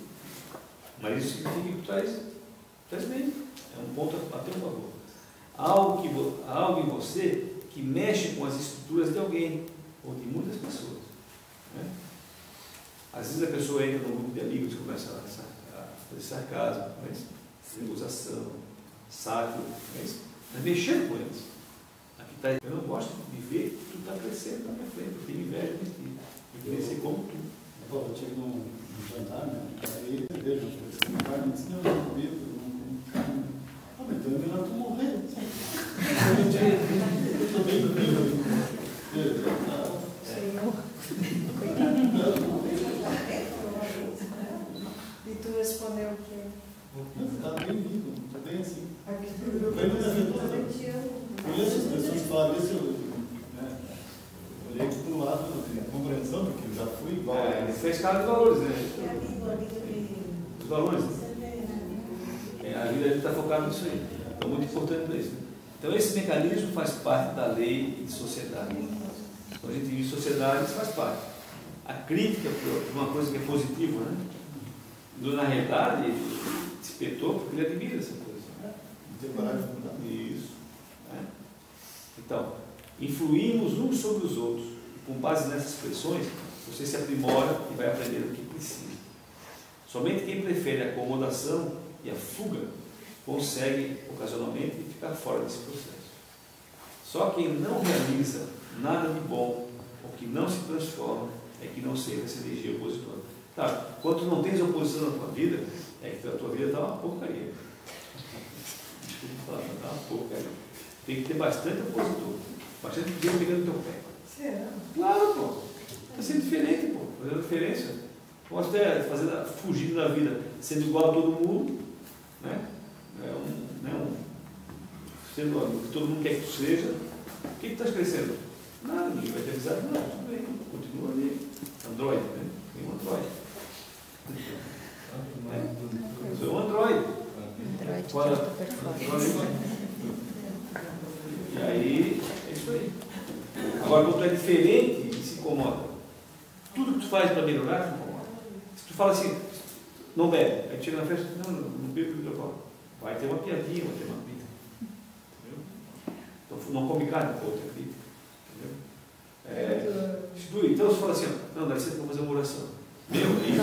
Mas isso significa que tu estás bem. É um ponto a teu favor. Há algo em você que mexe com as estruturas de alguém ou de muitas pessoas. Né? Às vezes a pessoa entra num grupo de amigos e começa a fazer sarcasmo, acusação, sátira, mas mexendo com eles. Aqui eu não gosto de ver que tu está crescendo na minha frente, eu tenho inveja de ti, eu queria ser como tu. Eu tive num jantar, né? Aí eu vejo uma carne, disse, não, eu não comi, eu não como carne. Ah, mas então é melhor tu morrer. Eu estou bem comigo. E tu respondeu o quê? Está bem vivo, está bem assim. Eu conheço as pessoas que falaram isso, olhei aqui para o lado de compreensão, porque eu já fui igual. Isso escala de valores, né? Os valores. A vida está focada nisso aí. É muito importante para isso. Então, esse mecanismo faz parte da lei de sociedade. Quando a gente vive em sociedade, isso faz parte. A crítica por uma coisa que é positiva, né? Na realidade, ele despertou porque ele admira essa coisa. Isso. Né? Então, influímos uns sobre os outros. Com base nessas expressões, você se aprimora e vai aprender o que precisa. Somente quem prefere a acomodação e a fuga consegue, ocasionalmente, ficar fora desse processo. Só quem não realiza nada de bom ou que não se transforma é que não sente essa energia opositora. Tá, quando tu não tens oposição na tua vida, é que a tua vida está uma porcaria. Desculpa falar, mas está uma porcaria. Tem que ter bastante opositor, bastante gente pegando teu pé. Será? Claro, pô. Está sendo diferente, pô. Fazendo diferença. Posso até fugir da vida sendo igual a todo mundo, né? Sendo o que todo mundo quer que tu seja. O que tu estás crescendo? Nada, ninguém vai te avisar. Não, tudo bem, continua ali. Android, né? Tem um Android. Sou um Android. E aí, é isso aí. Agora, quando tu é diferente e se incomoda, tudo que tu faz para melhorar, te incomoda. Se tu fala assim, não bebe, aí chega na festa, não bebe porque eu falo. Vai ter uma piadinha, vai ter uma pita. Entendeu? Então, não come carne com outra pita. Entendeu? Então, você fala assim, não, deve ser que eu vou fazer uma oração. Meu, isso.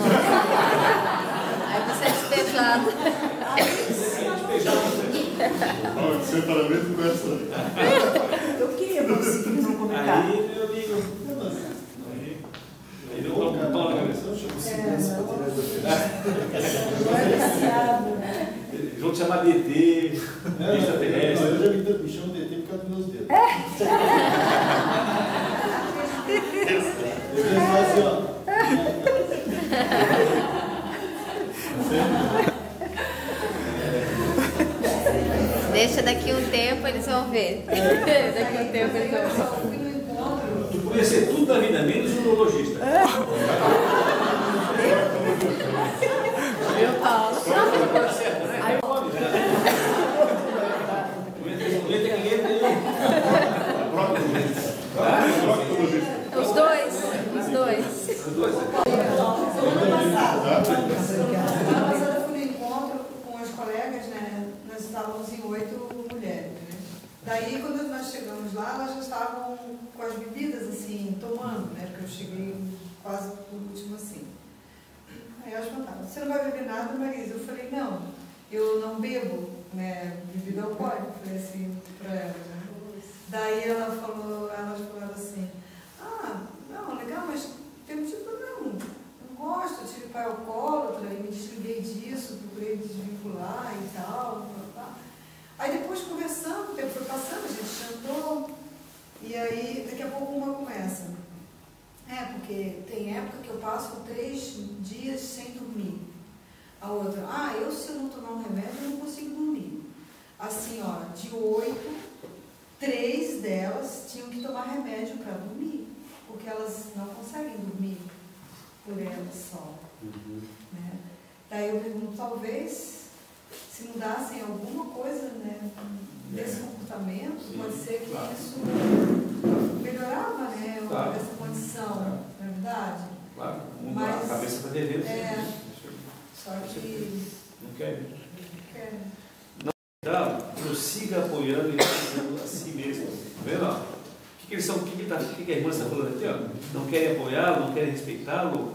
Aí você é despejado. Você parabéns com essa. Eu queria você não comer carne. Aí, meu amigo. Aí deu um pão na cabeça. Eles vão te chamar de ET, extraterrestre. Eu já me chamo de ET por causa dos meus dedos. Eles vão assim, ó. Deixa daqui um tempo, eles vão ver. Daqui um tempo eles vão ver. Tu podia ser tudo da vida, menos um urologista. Eu falo. Aí come, né? Os dois. Semana passada eu fui no encontro com as colegas, né? Nós estávamos em 8 mulheres, né? Daí, quando nós chegamos lá, elas já estavam com as bebidas, assim, tomando, né? Porque eu cheguei quase por último, assim. Aí elas perguntaram, você não vai beber nada, Marisa? Eu falei, não, eu não bebo, né? Bebida alcoólica. Eu falei assim para elas, né? Daí elas falaram assim, não, legal, mas tem motivo não gosto, eu tive pai alcoólatra e me desliguei disso, procurei desvincular e tal. Aí depois conversando, o tempo foi passando, a gente jantou, e aí daqui a pouco uma começa. Porque tem época que eu passo 3 dias sem dormir. A outra, se eu não tomar um remédio, eu não consigo dormir. Assim, ó, de 8, 3 delas tinham que tomar remédio para dormir, porque elas não conseguem dormir por elas só. Né? Daí eu pergunto, talvez, se mudassem alguma coisa, né, desse comportamento, pode ser que isso melhorava, né, essa condição, não é verdade? Claro, mas a cabeça está devendo. Só que não quer. Então, prossiga apoiando e pensando a si mesmo. Tá vendo? O que a irmã está falando aqui? Ó? Não querem apoiá-lo, não querem respeitá-lo.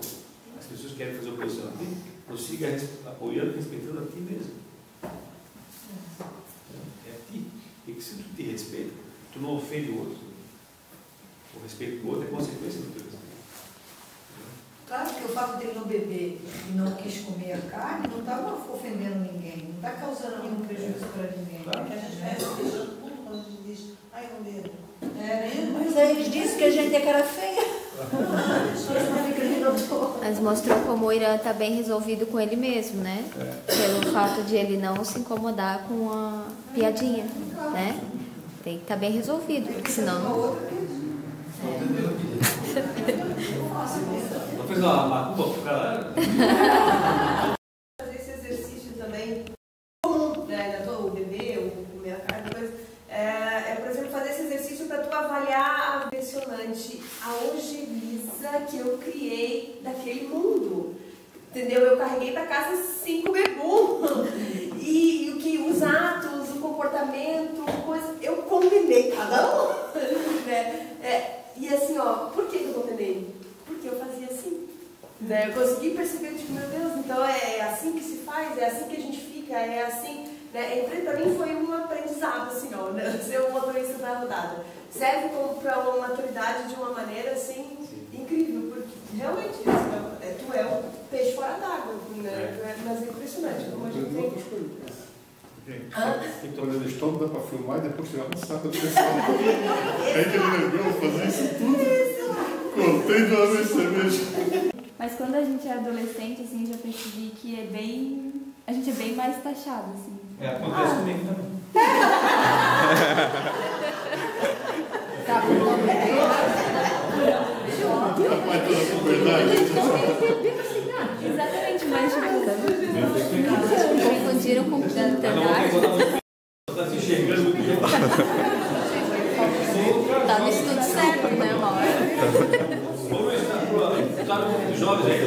As pessoas querem fazer oposição a ti. Prossiga apoiando e respeitando a ti mesmo. É a ti. E que se tu te respeita, tu não ofende o outro. O respeito do outro é consequência do teu respeito. Claro que o fato dele não beber e não quis comer a carne não estava ofendendo ninguém, não está causando nenhum prejuízo para ninguém. Claro. Porque a gente faz isso tudo quando a gente diz, não bebo. Mas aí eles dizem que a gente é cara feia. Mas mostrou como o Irã está bem resolvido com ele mesmo, né? Pelo fato de ele não se incomodar com a piadinha, né? Tem que estar bem resolvido, porque senão... Não fez uma macumba pro caralho? Fazer esse exercício também comum, né? O bebê, o comer a carne, depois. Por exemplo, fazer esse exercício para tu avaliar impressionante a ojeriza que eu criei daquele mundo. Entendeu? Eu carreguei para casa 5 bebês. E o que os atos, o comportamento, coisa, eu combinei cada um. Né? E assim, ó, por que eu combinei? Porque eu fazia assim. Né? Eu consegui perceber, tipo, meu Deus, então é assim que se faz, é assim que a gente fica, é assim. Né? Para mim foi um aprendizado, assim, ó, né? Ser um motorista da rodada. Serve para uma maturidade de uma maneira, assim, incrível, porque realmente tu é um peixe fora d'água, né? Mas é impressionante como a gente tem. Outras coisas. Quando eles tomam, dá para filmar e depois tirar uma saca do pessoal. É que ele lembrou fazer isso tudo. Contei de uma vez cerveja. Mas quando a gente é adolescente, assim, já percebi que é bem... A gente é bem mais taxado, assim. Acontece comigo também. Tá Exatamente, mas tipo, Confundiram com paternidade. Tá se enxergando muito bem. Tá no estudo certo, né, uma hora. Vamos ensinar para os jovens aí.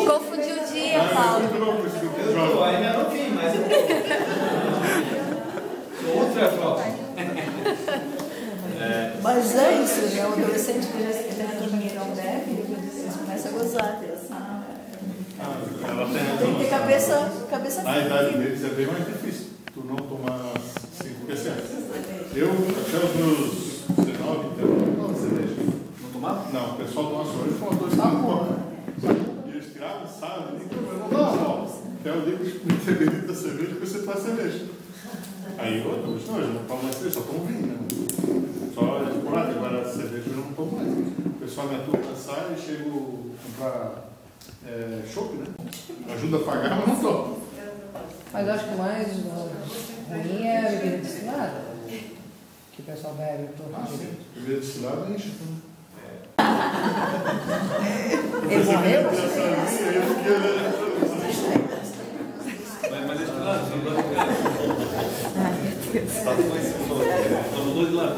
Confundiu o dia, Paulo. Eu ainda não vi, mas outra prova. Mas é isso, né? O adolescente que já entra no não deve, eles começam a gozar, ter essa... Tem que ter cabeça Na idade deles é bem mais difícil tu não tomar 5%. Eu, até os meus 19, então, não tomava cerveja. Não tomava? Não, o pessoal tomava cerveja com 2 quilos. E eles tiravam, sabe? Não dava mal. Até o dia que eu me bebi da cerveja, eu comecei a tomar cerveja. Aí eu não tomo mais cerveja, só tomo vinho, né? Só de chocolate, agora a cerveja eu não tomo mais. O pessoal me atua, sai e chego a comprar chopp, né? Ajuda a pagar, mas não tomo. Mas eu acho que o mais ruim é a bebida destilada. Que o pessoal bebe por Bebida destilada enche. Ele morreu? Mas esse lado, estamos dois lados.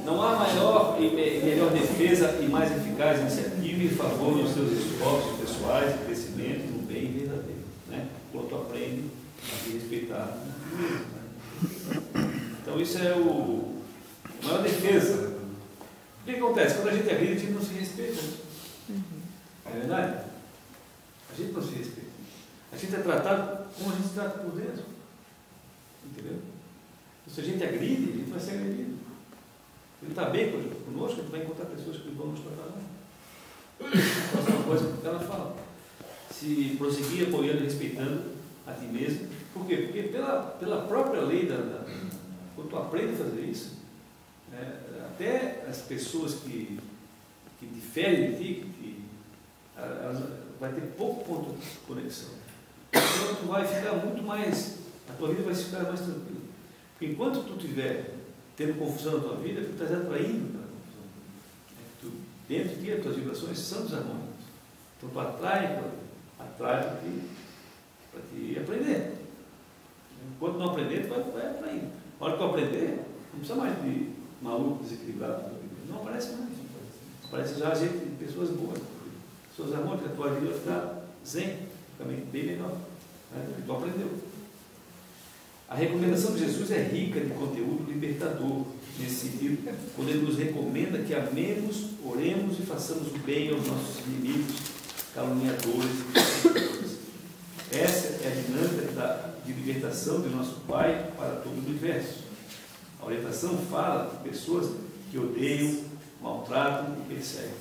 Não há maior e melhor defesa e mais eficaz iniciativa em favor dos seus esforços pessoais de crescimento no bem verdadeiro, né? Quando tu aprende a se respeitar. Então isso é a maior defesa. O que acontece? Quando a gente agride, a gente não se respeita. É verdade? A gente não se respeita. A gente é tratado como a gente se trata por dentro. Entendeu? Se a gente agride, a gente vai ser agredido. Ele está bem conosco, a gente vai encontrar pessoas que vão nos tratar mal. Essa é uma coisa que ela fala. Se prosseguir apoiando e respeitando a ti mesmo. Por quê? Porque pela própria lei quando tu aprende a fazer isso, até as pessoas que diferem de ti, elas vai ter pouco ponto de conexão. Então tu vai ficar muito mais, a tua vida vai ficar mais tranquila. Porque enquanto tu estiver tendo confusão na tua vida, tu estás atraindo para a confusão. Dentro de ti, as tuas vibrações são desarmônicas. Então tu atrai para te aprender. Enquanto não aprender, tu vai atraindo. A hora que tu aprender, não precisa mais de maluco desequilibrado. Não aparece mais. Aparece já gente, pessoas boas. Pessoas harmônicas, a tua vida vai ficar zen, também bem melhor. Tu aprendeu. A recomendação de Jesus é rica de conteúdo libertador, nesse sentido, quando ele nos recomenda que amemos, oremos e façamos o bem aos nossos inimigos, caluniadores e perseguidores. Essa é a dinâmica de libertação de nosso Pai para todo o universo. A orientação fala de pessoas que odeiam, maltratam e perseguem.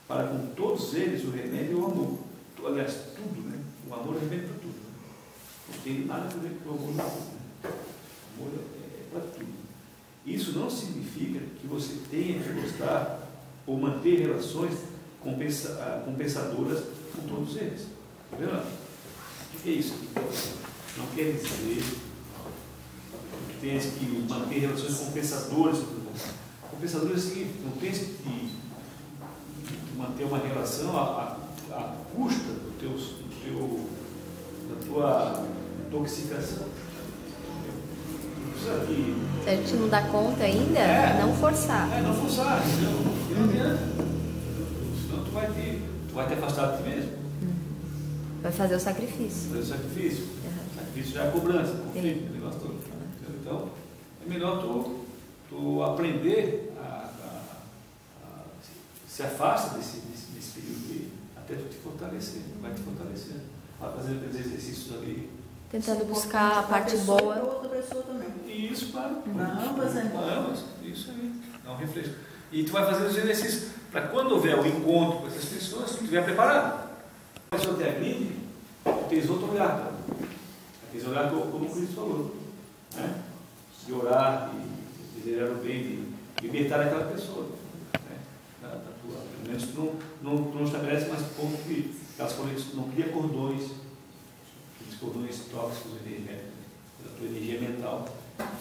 Para com todos eles o remédio é o amor. Aliás, tudo, né? O amor é remédio para tudo. Não tem nada a ver com o amor. O amor é para tudo. Isso não significa que você tenha que gostar ou manter relações compensadoras com todos eles. Está vendo? O que é isso? Não quer dizer que tenha que manter relações compensadoras. Compensadoras é o seguinte, não pense que manter uma relação à custa da tua intoxicação. Precisa que... Se a gente não dá conta ainda, não forçar. Não forçar, não adianta. Senão tu vai te afastar de ti mesmo. Vai fazer o sacrifício. Fazer o sacrifício. O sacrifício já é cobrança, conflito, o negócio todo. Então, é melhor tu aprender se afasta desse período aí, até tu te fortalecer, vai te fortalecer. Vai fazer aqueles exercícios ali. Tentando buscar a parte boa. Para outra pessoa também. Isso, claro. Para ambas, né? Para ambas, isso aí. Dá um refresco. E tu vai fazer os exercícios para quando houver o encontro com essas pessoas, tu estiver preparado. Se a pessoa te agride, tu tens outro olhar. Tens olhar como o Cristo falou. Né? De orar, de desejar o bem, de libertar aquela pessoa. Pelo menos tu não estabelece mais ponto que elas não cria cordões, aqueles cordões tóxicos da tua energia mental,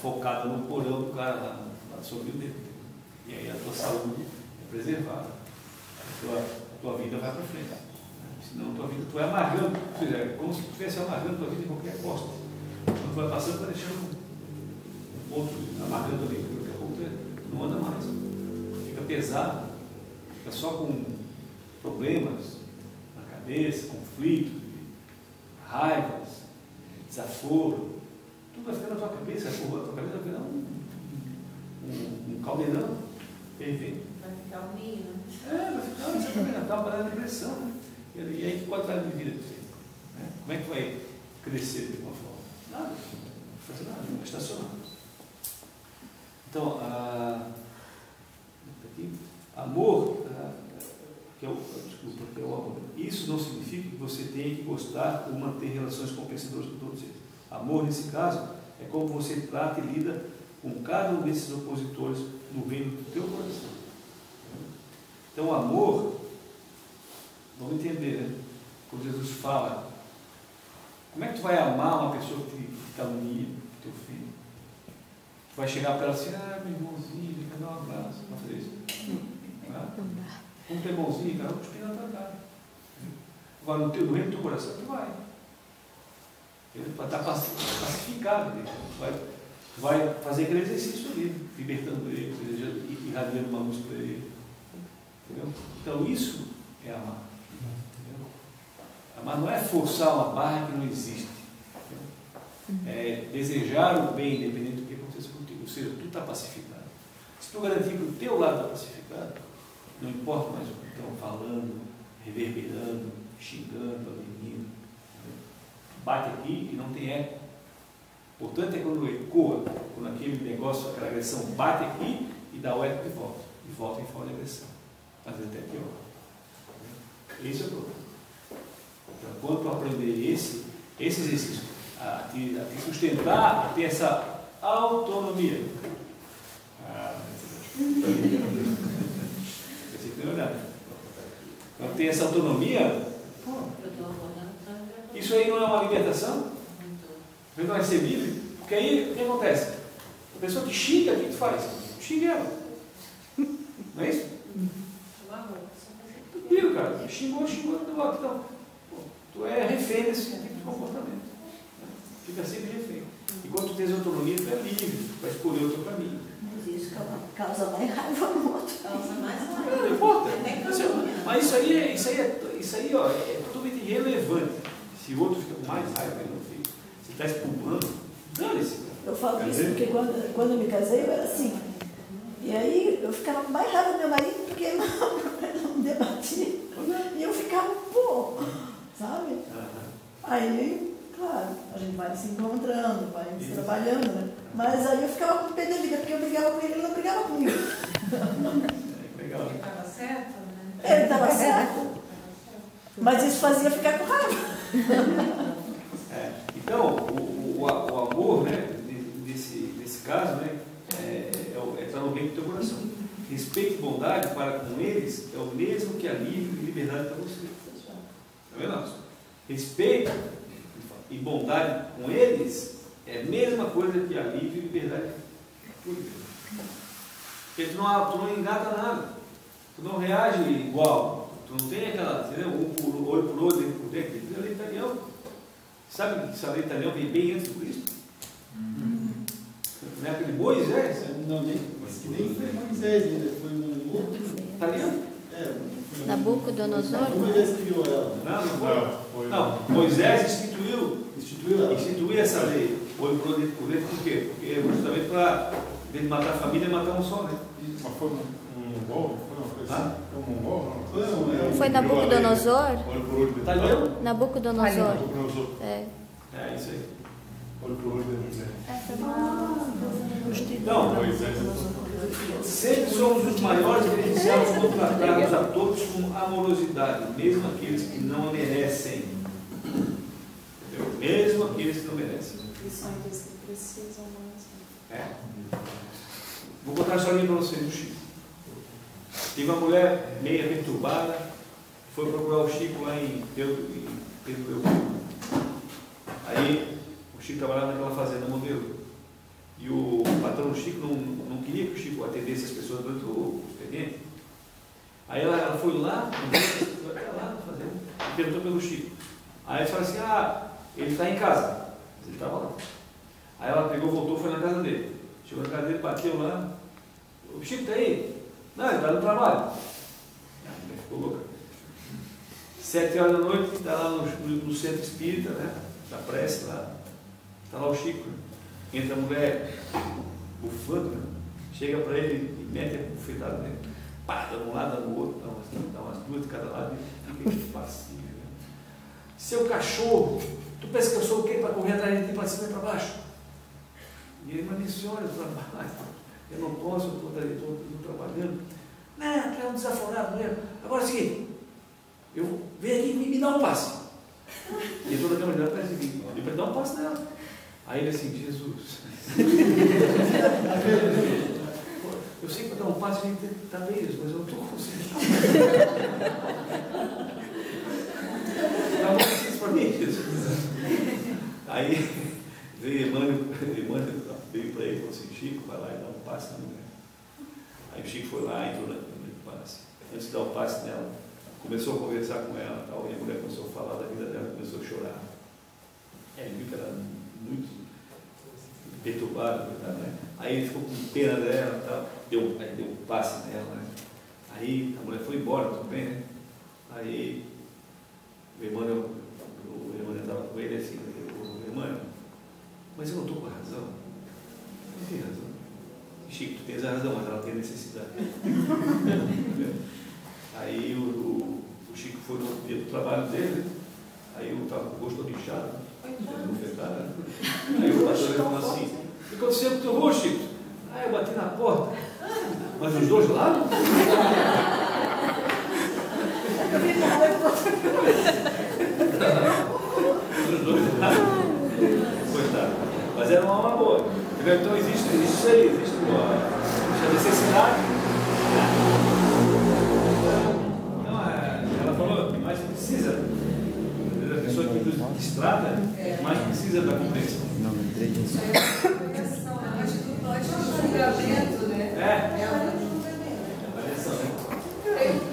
focada no porão do cara lá da sua vida. E aí a tua saúde é preservada, a tua vida vai para frente. Senão a tua vida, tu vai amargando, é como se tu estivesse amargando a tua vida em qualquer costa. Quando tu vai passando, vai deixando um ponto amargando ali, porque a outra não anda mais, fica pesado. Fica só com problemas na cabeça, conflitos, raivas, desaforo. Tudo vai ficar na tua cabeça, a tua cabeça vai virar um caldeirão perfeito. Vai ficar um ninho. Vai ficar uma parada de pressão. Né? E aí, que quadrado de vida tu tem? Né? Como é que tu vai crescer de alguma forma? Nada. Não vai fazer nada, não vai estacionar. Então, amor, que é o amor. Isso não significa que você tenha que gostar ou manter relações compensadoras com todos eles. Amor, nesse caso, é como você trata e lida com cada um desses opositores no reino do teu coração. Então, amor, vamos entender, né? Quando Jesus fala, como é que tu vai amar uma pessoa que te calunia, teu filho? Tu vai chegar para ela assim, meu irmãozinho, quer dar um abraço, vai fazer isso? Como tu é bonzinho, cara, vou cuspir na tua cara. Agora, no reino do teu coração, tu vai. Ele vai estar pacificado. Tu vai fazer aquele exercício ali, libertando ele, irradiando uma luz para ele. Entendeu? Então, isso é amar. Entendeu? Amar não é forçar uma barra que não existe. Entendeu? É desejar o bem, independente do que aconteça contigo. Ou seja, tu está pacificado. Se tu garantir que o teu lado está pacificado, não importa mais o que estão falando, reverberando, xingando, avenindo. Bate aqui e não tem eco. Portanto, é quando ecoa, quando aquele negócio, aquela agressão bate aqui e dá o eco de volta. E volta em forma de agressão. Às vezes até pior. Esse é o problema. Então, quando tu aprender esse exercício, a te sustentar, a ter essa autonomia. Quando tem essa autonomia, isso aí não é uma libertação? Não vai ser livre? Porque aí o que acontece? A pessoa que xinga, o que tu faz? Xinga ela. Não é isso? Tranquilo, cara. Xingou, então, tu é refém desse tipo de comportamento. Fica sempre refém. E quando tu tens autonomia, tu é livre, tu vai escolher o teu caminho. Mas isso causa mais raiva no outro. Causa mais raiva. Não importa. Mas isso aí ó, é totalmente irrelevante. Se o outro fica com mais raiva, ele não fica. Se está espumando, dane-se. Eu falo isso porque quando eu me casei, eu era assim. E aí eu ficava com mais raiva do meu marido porque ele não debatia. E eu ficava, sabe? Aí, claro, a gente vai se encontrando, vai se trabalhando, né? Mas aí eu ficava com pé da vida, porque eu brigava com ele e ele não brigava comigo. Legal. Ele estava certo, né? Ele estava certo. Mas isso fazia ficar com raiva. Então, o amor, né, nesse caso, né, está no reino do teu coração. Respeito e bondade para com eles é o mesmo que alívio e liberdade para você. Está vendo? Respeito e bondade com eles é a mesma coisa que alívio e liberdade por Deus. Porque tu não engata nada. Tu não reage igual. Tu não tem aquela, entendeu? Olho por olho, dentro por dentro. A lei italiana. Sabe que essa lei italiana vem bem antes do Cristo? Na época de Moisés? Não, nem foi Moisés ainda, foi um outro. Italiano? Nabucodonosor? Moisés criou ela. Não, Moisés instituiu essa lei. Olho por olho, dentro por dentro, por quê? Porque justamente para matar a família, matar um só, né? Mas foi um mongol? Foi uma coisa assim? Foi um mongol? Não. Foi Nabucodonosor? Olho por olho, Italiano? Nabucodonosor. É isso aí. Olho por olho, dentro por dentro. Então, sempre somos os maiores beneficiados quando tratamos a todos com amorosidade, mesmo aqueles que não a merecem. Entendeu? Mesmo aqueles que não merecem. E são aqueles que precisam mais. Vou contar uma historinha para vocês do Chico. Teve uma mulher meio perturbada, foi procurar o Chico lá em Pedro Leopoldo. Aí o Chico trabalhava naquela fazenda modelo. E o patrão do Chico não queria que o Chico atendesse as pessoas durante o expediente. Aí ela foi lá na fazenda, e perguntou pelo Chico. Aí ele falou assim, ele está em casa. Mas ele estava lá. Aí ela pegou, voltou, foi na casa dele. Chegou na casa dele, bateu lá. O Chico está aí? Não, ele está no trabalho. A mulher ficou louca. 7 horas da noite, está lá no centro espírita, né? Da prece lá. Está lá o Chico. Entra a mulher bufando, né? Chega para ele e mete a bufetada nele. Pá, dá um lado, dá no outro, dá umas duas de cada lado e fica passivo. Né? Seu cachorro, tu pensa que eu sou o quê para correr atrás de ti para cima e para baixo? E ele, mas minha senhora, eu trabalho, eu não posso, eu estou trabalhando. Não, tu é um desaforado mesmo. Agora é o seguinte, eu venho aqui e me dá um passe. E eu estou na cama dela, parece o seguinte, eu dar um passe nela. Aí ele assim, Jesus. Eu sei que para dar um passe a gente está mesmo, mas eu não estou conseguindo. Está muito difícil para mim, Jesus. Aí veio Emmanuel veio para ele e falou assim, Chico, vai lá e dá um passe na mulher. Aí o Chico foi lá e entrou na câmera de passe. Antes de dar o passe nela, começou a conversar com ela tal, e a mulher começou a falar da vida dela, começou a chorar. Ele viu que ela era muito perturbada, né? Aí ele ficou com pena dela e tal, deu um passe nela, né? Aí a mulher foi embora, tudo bem, né? Aí o Emmanuel estava com ele assim, o Emmanuel, mas eu não estou com a razão. Não tem razão. Chico, tu tens a razão, mas ela tem necessidade. Aí o Chico foi no dia do trabalho dele, aí eu estava com o rosto todo inchado, aí o pastor falou assim, o que aconteceu com o teu rosto, Chico? Aí eu bati na porta, mas os dois lados? Os dois lados? Coitado. Mas era uma alma boa. Então existe isso aí, existe a necessidade. Então, ela falou que mais precisa, a pessoa que distrata, mais precisa da compreensão. Não, entrei nisso. Julgamento, né?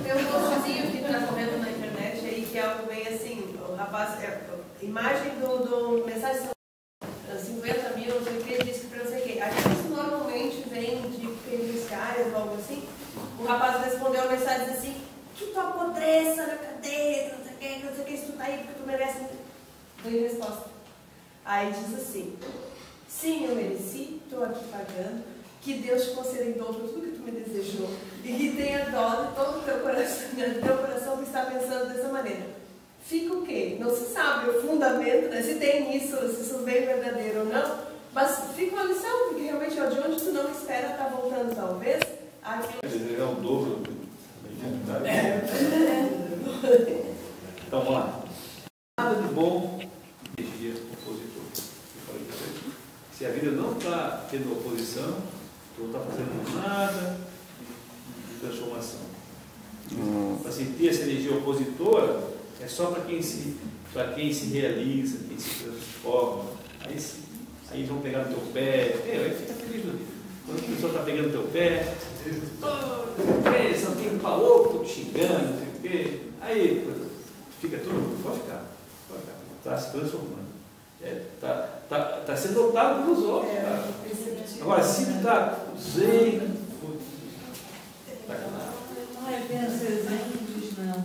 Tem um postzinho que está correndo na internet aí, que é algo bem assim, o rapaz, imagem do mensagem 50 mil, não sei o que, diz que não sei o que. Aqueles normalmente vem de penitenciárias ou algo assim. O rapaz respondeu a mensagem assim, que tu apodreça na cadeia, não sei o que, se tu tá aí porque tu merece. Dei resposta. Aí diz assim, sim, eu mereci, estou aqui pagando, que Deus te conceda em dobro tudo que tu me desejou e que tenha dó de todo o teu coração que está pensando dessa maneira. Fica o quê? Não se sabe o fundamento, né? Se tem isso, se isso vem verdadeiro ou não, mas fica uma lição, porque realmente de onde tu não espera está voltando, talvez. É o dobro. Então vamos lá. Nada de bom energia opositor. Eu falei para vocês. Se a vida não está tendo oposição, tu não está fazendo nada de transformação. Para sentir essa energia opositora, é só para quem se realiza, quem se transforma. Aí vão pegar no teu pé, aí fica feliz no dia. Quando a pessoa está pegando no teu pé, você não tem para outro, estou te xingando. porque aí fica tudo, pode ficar. Está se transformando. Está sendo notado pelos outros. Tá? Agora, se tu está zen, não é apenas ser zen, diz não.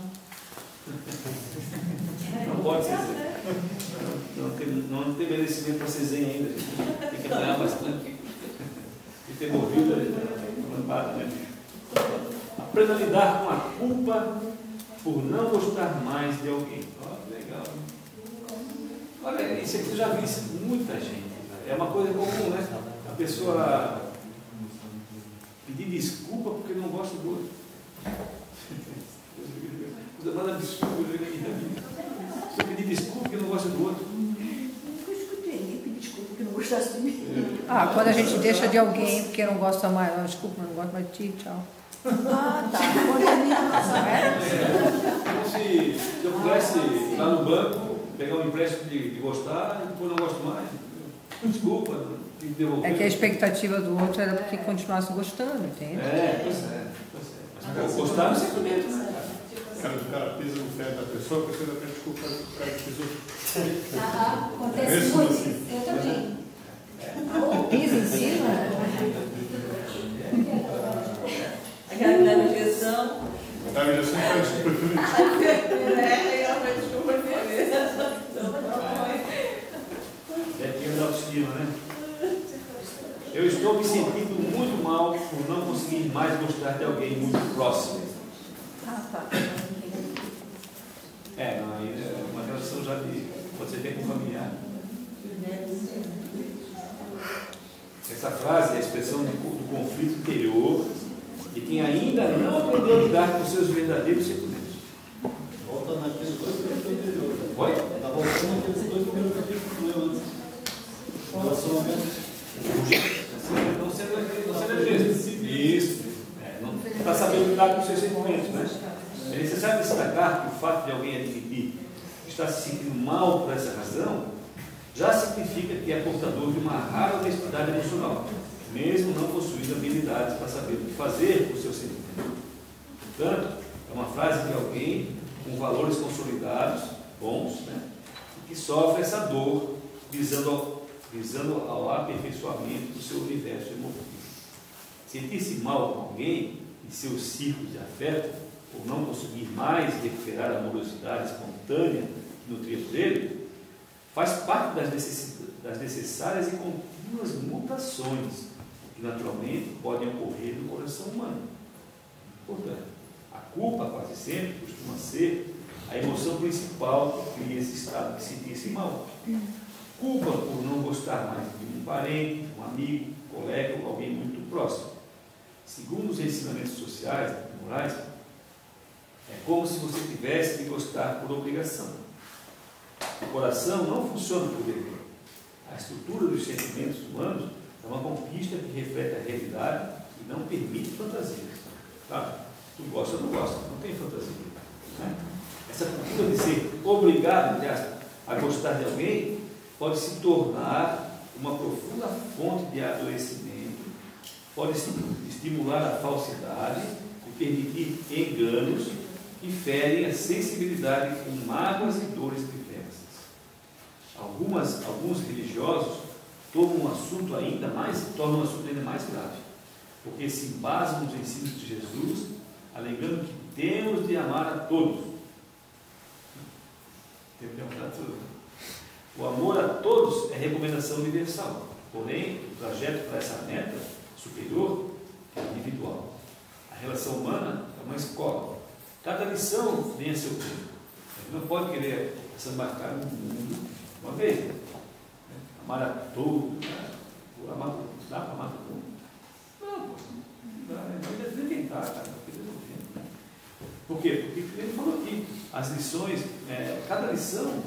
Não pode ser zen. Não tem merecimento para ser zen ainda. Tem que ganhar bastante. Tem que ter movido a né? Aprenda a lidar com a culpa por não gostar mais de alguém. Legal. Olha, isso aqui eu já vi isso com muita gente. É uma coisa comum, né? A pessoa pedir desculpa porque não gosta do outro. Manda desculpa, você pedir desculpa porque não gosta do outro. Nunca escutei ninguém pedir desculpa porque não gostasse de mim. Quando a gente deixa de alguém porque não gosta mais, desculpa, não gosto mais de ti, tchau. Tá. Contamina a nossa Como se eu pudesse ir lá no banco, pegar um empréstimo de gostar e depois não gosto mais. Desculpa, tem que devolver. É que a expectativa do outro era porque continuasse gostando, entende? Pois é. Mas gostar não é sentimento, né? O cara pisa no pé da pessoa, a pessoa pede desculpa para o cara que pisou. Acontece muito. Eu também. Pisa em cima? A galera da injeção. A injeção faz desculpa por isso. E ela faz desculpa por isso. Tinha da autoestima, né? Eu estou me sentindo muito mal por não conseguir mais gostar de alguém muito próximo. Não, aí é uma relação já de. Pode ser até com familiar. Essa frase é a expressão do conflito interior de quem ainda não aprendeu a lidar com seus verdadeiros sentimentos. Volta naqueles dois anteriores. Oi? Está voltando naqueles dois primeiros capítulos antes. Não sendo egoísta. Isso. Não está sabendo lidar com os seus sentimentos, né? É necessário destacar que o fato de alguém admitir que está se sentindo mal por essa razão já significa que é portador de uma rara honestidade emocional, mesmo não possuindo habilidades para saber o que fazer com os seus sentimentos. Portanto, é uma frase de alguém com valores consolidados, bons, né? Que sofre essa dor visando ao aperfeiçoamento do seu universo emotivo. Sentir-se mal com alguém em seus círculos de afeto, por não conseguir mais recuperar a amorosidade espontânea que nutria por ele, faz parte das necessárias e contínuas mutações que naturalmente podem ocorrer no coração humano. Portanto, a culpa quase sempre costuma ser a emoção principal que cria esse estado de sentir-se mal. Culpa por não gostar mais de um parente, um amigo, um colega ou alguém muito próximo. Segundo os ensinamentos sociais e morais, é como se você tivesse de gostar por obrigação. O coração não funciona por dever. A estrutura dos sentimentos humanos é uma conquista que reflete a realidade e não permite fantasias. Tá? Tu gosta ou não gosta, não tem fantasia. Né? Essa cultura de ser obrigado, aliás, a gostar de alguém pode se tornar uma profunda fonte de adoecimento, pode estimular a falsidade e permitir enganos que ferem a sensibilidade com mágoas e dores diversas. Alguns religiosos tornam o assunto ainda mais grave, porque se embasam nos ensinos de Jesus, alegando que temos de amar a todos. O amor a todos é recomendação universal, porém, o trajeto para essa meta superior é individual. A relação humana é uma escola. Cada lição tem a seu tempo. A gente não pode querer desembarcar no mundo uma vez. Né? Amar a todos. Dá para amar todo mundo? Não, não deve tentar, cara. Por quê? Porque ele falou aqui, as lições, cada lição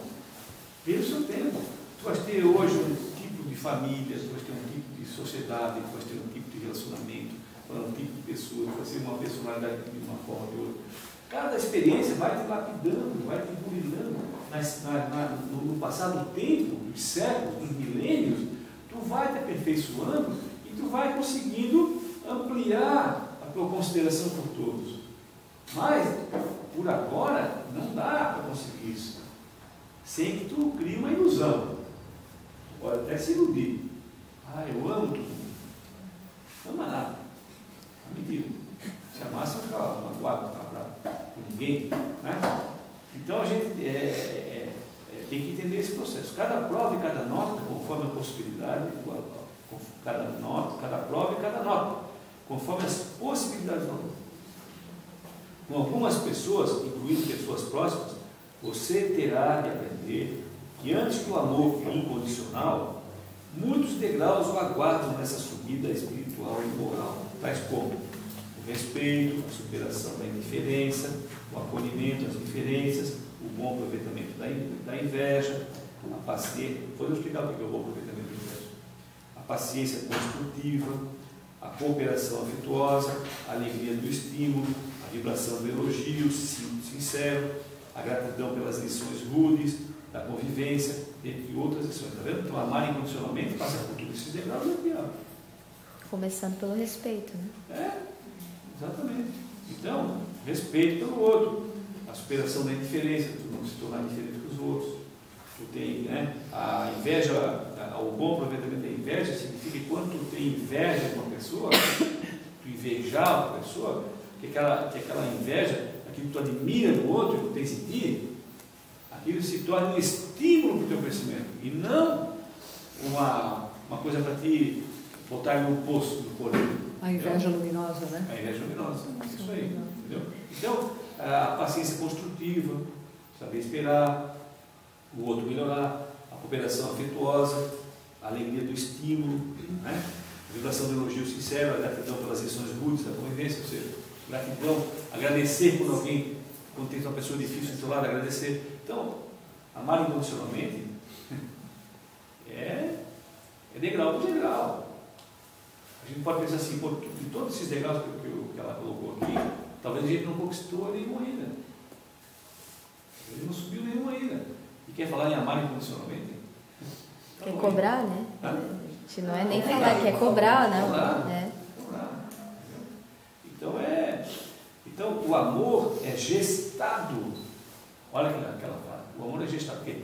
tem o seu tempo. Tu vais ter hoje um tipo de família, tu vais ter um tipo de sociedade, tu vais ter um tipo de relacionamento, um tipo de pessoa, tu vais ter uma personalidade de uma forma ou de outra. Cada experiência vai te lapidando, vai te burilando. No passado do tempo, dos séculos, dos milênios, tu vai te aperfeiçoando e tu vai conseguindo ampliar a tua consideração por todos. Mas por agora, não dá para conseguir isso. Sem que tu crie uma ilusão. Tu pode até se iludir. Ah, eu amo todo mundo. Não ama nada. É mentira. Se amasse, não ficava magoado, não ficava bravo com ninguém. Né? Então a gente tem que entender esse processo. Cada prova e cada nota, conforme a possibilidade, cada nota, cada prova e cada nota, conforme as possibilidades do aluno. Com algumas pessoas, incluindo pessoas próximas, você terá de aprender que antes do amor incondicional, muitos degraus o aguardam nessa subida espiritual e moral, tais como o respeito, a superação da indiferença, o acolhimento às diferenças, o bom aproveitamento da inveja, a paciência, vou explicar o que é o bom aproveitamento da inveja, a paciência construtiva, a cooperação afetuosa, a alegria do estímulo, a vibração do elogio sincero, a gratidão pelas lições rudes, da convivência, entre outras lições. Está vendo? Então, amar incondicionalmente passa por todos esses degraus aqui, ó. Começando pelo respeito, né? Exatamente. Então, respeito pelo outro, a superação da indiferença, tu não se tornar indiferente com os outros. Tu tem, né, a inveja, o bom aproveitamento da inveja significa que quando tu tem inveja de uma pessoa, tu invejar uma pessoa, que aquela inveja, aquilo que tu admira no outro, que tu tens em ti, aquilo se torna um estímulo para o teu crescimento e não uma coisa para ti botar no poço do corpo. A inveja luminosa, né? A inveja luminosa, isso aí, entendeu? Então, a paciência construtiva, saber esperar o outro melhorar, a cooperação afetuosa, a alegria do estímulo, né? A vibração do elogio sincero, a gratidão pelas lições rudes da convivência, ou seja, gratidão, agradecer quando alguém, quando tem uma pessoa difícil do teu lado, agradecer. Então, amar incondicionalmente é degrau por degrau. A gente pode pensar assim, de todos esses degraus que ela colocou aqui, talvez a gente não conquistou nenhum ainda. A gente não subiu nenhum ainda. E quer falar em amar incondicionalmente? Quer cobrar, né? A gente não é nem falar, quer cobrar, né? Cobrar. Então, o amor é gestado. Olha aquela fala. O amor é gestado, porque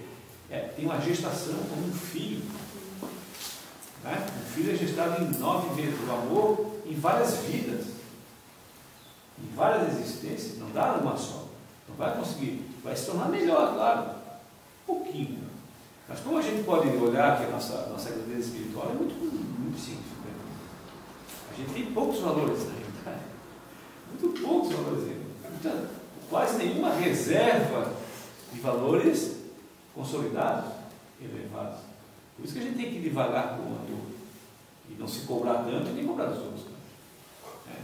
tem uma gestação como um filho. Né? O filho é gestado em 9 vezes. O amor em várias vidas, em várias existências. Não dá uma só. Não vai conseguir. Vai se tornar melhor, claro. Um pouquinho. Mas como a gente pode olhar que a nossa grandeza espiritual é muito simples. Né? A gente tem poucos valores na realidade. Muito poucos valores ainda. Quase nenhuma reserva de valores consolidados, elevados. Por isso que a gente tem que ir devagar com o amor. E não se cobrar tanto e nem cobrar dos outros.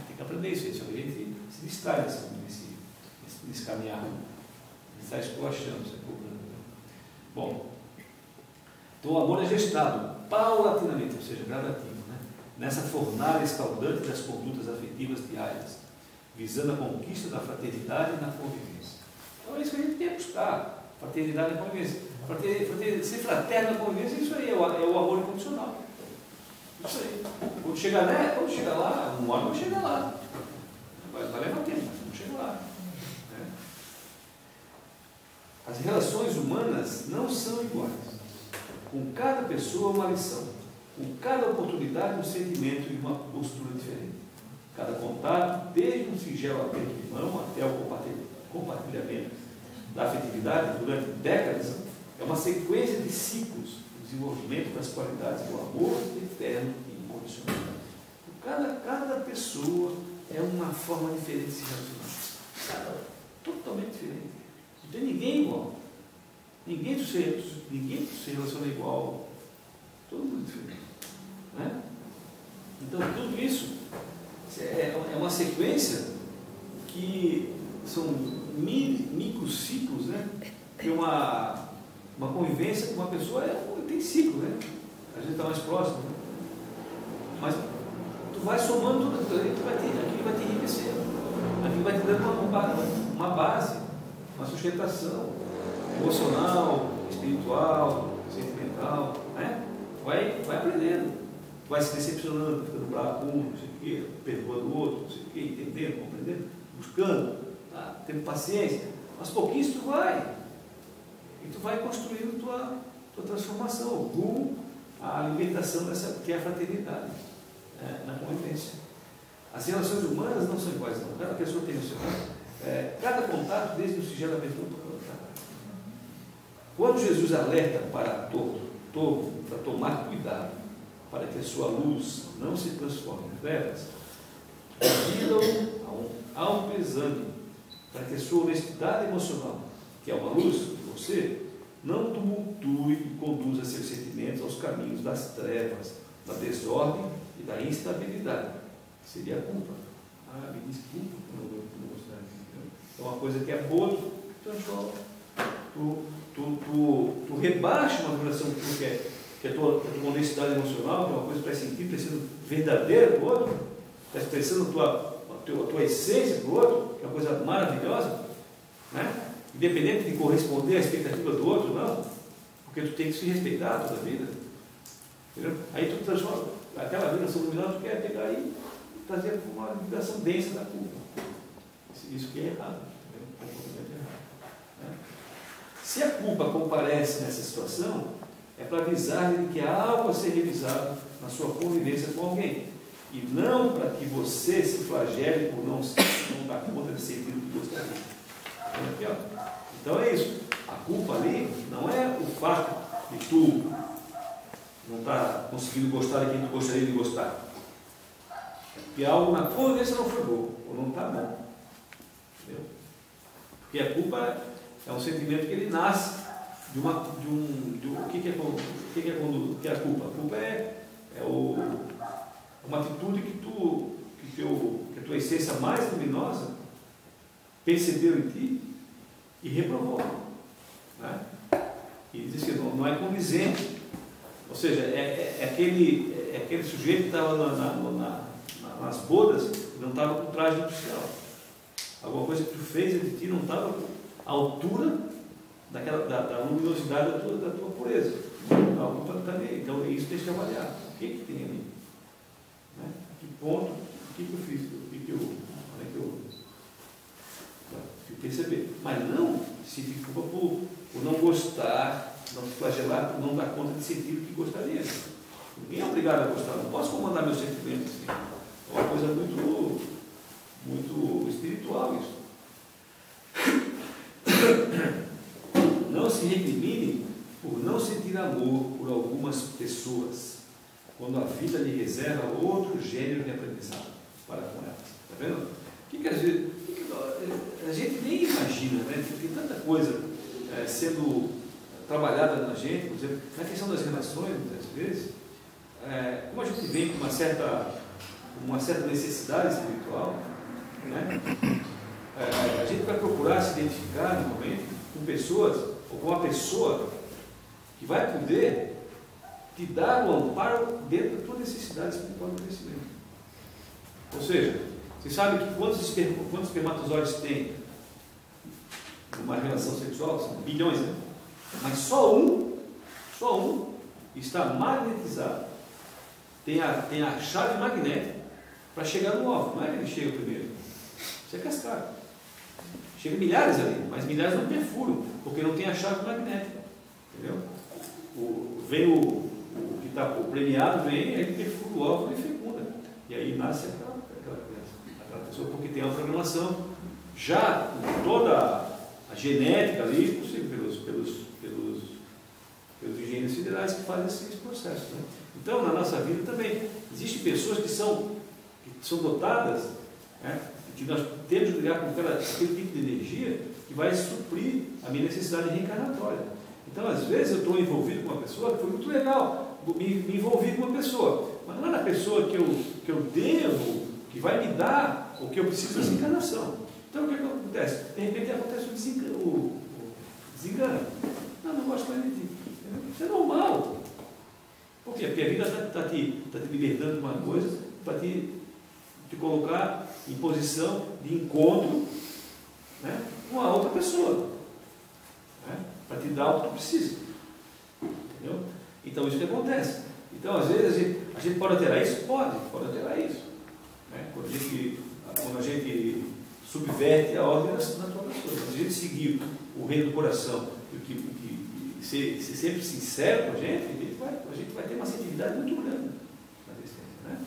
Tem que aprender isso. A gente se distrai nesse caminhar. A gente está esculachando, se cobrando. Bom, então o amor é gestado paulatinamente, ou seja, gradativo, né? Nessa fornalha escaldante das condutas afetivas diárias, visando a conquista da fraternidade na convivência. Então é isso que a gente tem que buscar, fraternidade na convivência. Ser fraterno na convivência, isso aí é o amor incondicional. Isso aí. Quando chega lá, uma hora vai chegar lá. Vai levar tempo, mas não chega lá. Né? As relações humanas não são iguais. Com cada pessoa uma lição. Com cada oportunidade um sentimento e uma postura diferente. Cada contato, desde um singelo aperto de mão até o compartilhamento da afetividade durante décadas, é uma sequência de ciclos de desenvolvimento das qualidades do amor eterno e incondicional. Cada pessoa é uma forma diferente de se relacionar. Totalmente diferente. Não tem ninguém igual. Ninguém se relaciona igual. Todo mundo diferente. Né? Então, tudo isso é uma sequência que são microciclos, né? Que uma convivência com uma pessoa tem ciclo, né? A gente está mais próximo. Né? Mas tu vai somando tudo aquilo, aquilo vai te enriquecer. Aquilo vai te dando uma base, uma sustentação emocional, espiritual, sentimental. Né? Vai aprendendo. Tu vai se decepcionando, ficando bravo com um, não sei o quê, perdoando o outro, não sei o quê, entendendo, compreendendo, buscando. Tá? tendo paciência, aos pouquinhos tu vai. E tu vai construindo tua transformação, rumo à libertação dessa que é a fraternidade, né, na convivência. As relações humanas não são iguais, não. Cada pessoa tem o seu. Cada contato, desde o sigilo da abertura para o contato. Quando Jesus alerta para todo para tomar cuidado, para que a sua luz não se transforme em trevas, convida-o a um exame, para que a sua honestidade emocional, que é uma luz de você, não tumultue e conduza seus sentimentos aos caminhos das trevas, da desordem e da instabilidade. Seria a culpa. Me desculpa por não gostar disso. Então, uma coisa que é boa, tu transforma. Tu rebaixa uma vibração que é a tua honestidade emocional, que é uma coisa que faz sentido, está sendo verdadeira para o outro, está expressando a tua essência para o outro, que é uma coisa maravilhosa, né? Independente de corresponder à expectativa do outro, não, porque tu tem que se respeitar toda a vida. Entendeu? Aí tu transforma aquela vibração luminosa, tu quer pegar e trazer uma vibração densa da culpa. Isso que é errado. Se a culpa comparece nessa situação, é para avisar-lhe que há algo a ser revisado na sua convivência com alguém. E não para que você se flagele por não dar conta de sentir o que gostaria. Aqui, ó. Então é isso. A culpa ali não é o fato de tu não estar conseguindo gostar de quem tu gostaria de gostar. Porque algo na convivência não foi bom, ou não está bom. Entendeu? Porque a culpa é um sentimento que ele nasce de o que é a culpa? A culpa é uma atitude que a tua essência mais luminosa percebeu em ti e reprovou. Né? E diz que não é condizente. Ou seja, é aquele sujeito que estava nas bodas e não estava com o traje nupcial. Alguma coisa que tu fez de ti não estava à altura da luminosidade da tua pureza. Então isso tem que avaliar. O que tem ali? Né? Que ponto? O que eu fiz? Como é que eu perceber? Mas não se culpa por não gostar, não se flagelar, por não dar conta de sentir o que gostaria. Ninguém é obrigado a gostar. Não posso comandar meus sentimentos. Assim. É uma coisa muito espiritual isso. Não se recrimine por não sentir amor por algumas pessoas, quando a vida lhe reserva outro gênero de aprendizado para com elas. Está vendo? Que às vezes a gente nem imagina, né? Tem tanta coisa sendo trabalhada na gente, por exemplo, na questão das relações, muitas vezes, como a gente vem com uma certa necessidade espiritual, né? A gente vai procurar se identificar normalmente com pessoas, ou com uma pessoa que vai poder te dar o amparo dentro da tua necessidade espiritual de crescimento. Ou seja, você sabe que quantos espermatozoides tem numa relação sexual? São bilhões, né? Mas só um está magnetizado. Tem a chave magnética para chegar no óvulo. Não é que ele chega primeiro. Isso é cascata. Chega milhares ali, mas milhares não perfuram, porque não tem a chave magnética. Entendeu? Vem o que está premiado, vem, aí ele perfura o óvulo e fecunda. E aí nasce aquela pessoa, porque tem uma programação já com toda a genética ali, possível pelos engenheiros siderais que fazem esse processo. Né? Então, na nossa vida também, existem pessoas que são dotadas, né, que nós temos que ligar com aquele tipo de energia que vai suprir a minha necessidade reencarnatória. Então, às vezes, eu estou envolvido com uma pessoa que foi muito legal, me envolvi com uma pessoa, mas não é na pessoa que eu devo, que vai me dar o que eu preciso dessa encarnação. Então, o que acontece? De repente, acontece o desengano. Não gosto mais de ti. Isso é normal. Por quê? Porque a vida está te libertando de uma coisa para te colocar em posição de encontro, né, com a outra pessoa, né, para te dar o que tu precisa. Entendeu? Então, isso que acontece. Então, às vezes, a gente pode alterar isso? Pode alterar isso. Né? Quando a gente subverte a ordem natural das coisas. Se a gente seguir o reino do coração e ser sempre sincero com a gente vai ter uma assertividade muito grande na existência, né?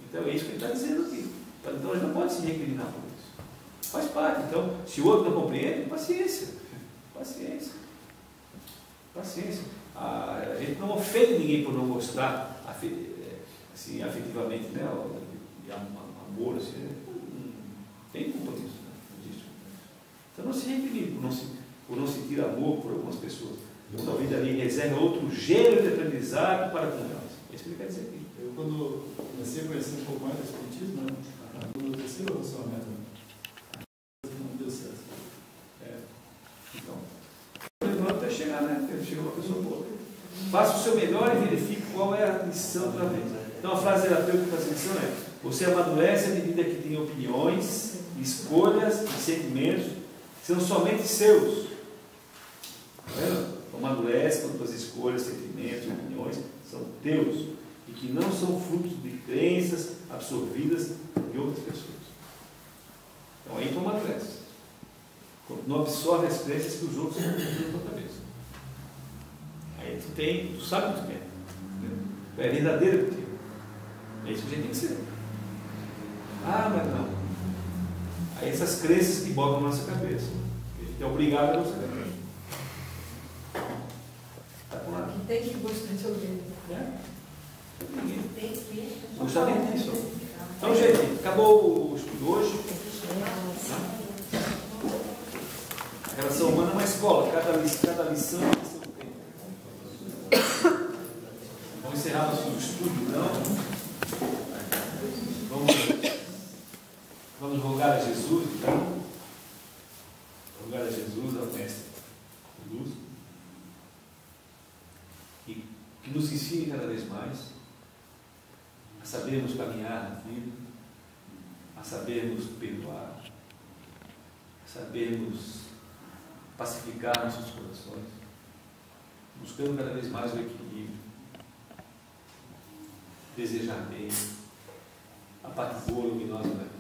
Então é isso que ele está dizendo aqui. Então a gente não pode se recriminar por isso. Faz parte. Então, se o outro não compreende, paciência. Paciência. Paciência. A gente não ofende ninguém por não gostar assim, afetivamente, né? Amor, assim, não tem culpa disso, né? Não existe. Então não se recrime por não sentir amor por algumas pessoas. Então a vida ali reserva outro gênero de aprendizado para com elas. É isso que ele quer dizer aqui. Eu, quando comecei a conhecer um pouco mais do Espiritismo, né? No terceiro relacionamento, não deu certo. Então, levanta até chegar, né? Chega uma pessoa boa. Faça o seu melhor e verifique qual é a lição da vez. Então a frase terapêutica da lição é: você amadurece à medida que tem opiniões, escolhas e sentimentos que são somente seus. Tá vendo? Amadurece quando as escolhas, sentimentos e opiniões são teus e que não são frutos de crenças absorvidas de outras pessoas. Então aí tu amadurece. Não absorve as crenças que os outros estão colocando na tua cabeça. Aí tu sabe o que tu quer. É verdadeiro contigo. É isso que a gente tem que ser. Ah, mas não. Aí essas crenças que botam na nossa cabeça. A gente é obrigado a não saber. Tá com nada. Tem que gostar de ouvir. Ninguém. Tem que gostar nem disso. Então, gente, acabou o estudo hoje. A relação humana é uma escola. Cada lição é uma lição que tem. Vamos encerrar nosso estudo, então. Vamos rogar a Jesus, então. Rogar a Jesus, ao Mestre de luz, e que nos ensine cada vez mais a sabermos caminhar na vida, a sabermos perdoar, a sabermos pacificar nossos corações, buscando cada vez mais o equilíbrio, desejar bem, a parte boa, luminosa da vida.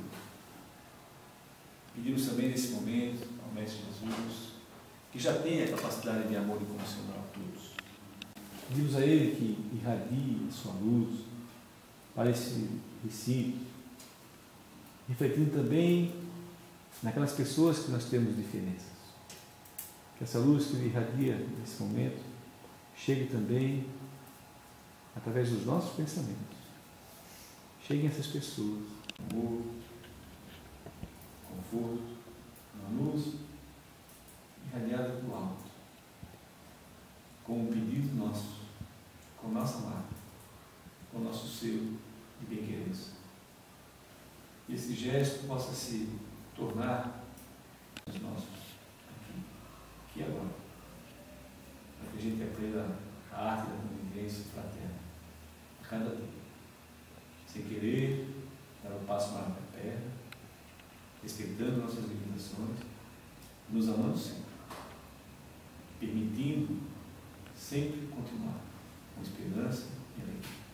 Pedimos também nesse momento ao Mestre Jesus, que já tem a capacidade de amor incondicional a todos. Pedimos a Ele que irradie a sua luz para esse recinto, refletindo também naquelas pessoas que nós temos diferenças. Que essa luz que Ele irradia nesse momento chegue também através dos nossos pensamentos. Cheguem essas pessoas, amor, conforto, uma luz irradiada do alto, com um pedido nosso, com nossa marca, com o nosso selo de bem-querença. E esse gesto possa se tornar os nossos aqui e agora, para que a gente aprenda a arte da convivência fraterna a cada dia, sem querer dar um passo maior para a perna, respeitando nossas limitações, nos amando sempre, permitindo sempre continuar com esperança e alegria.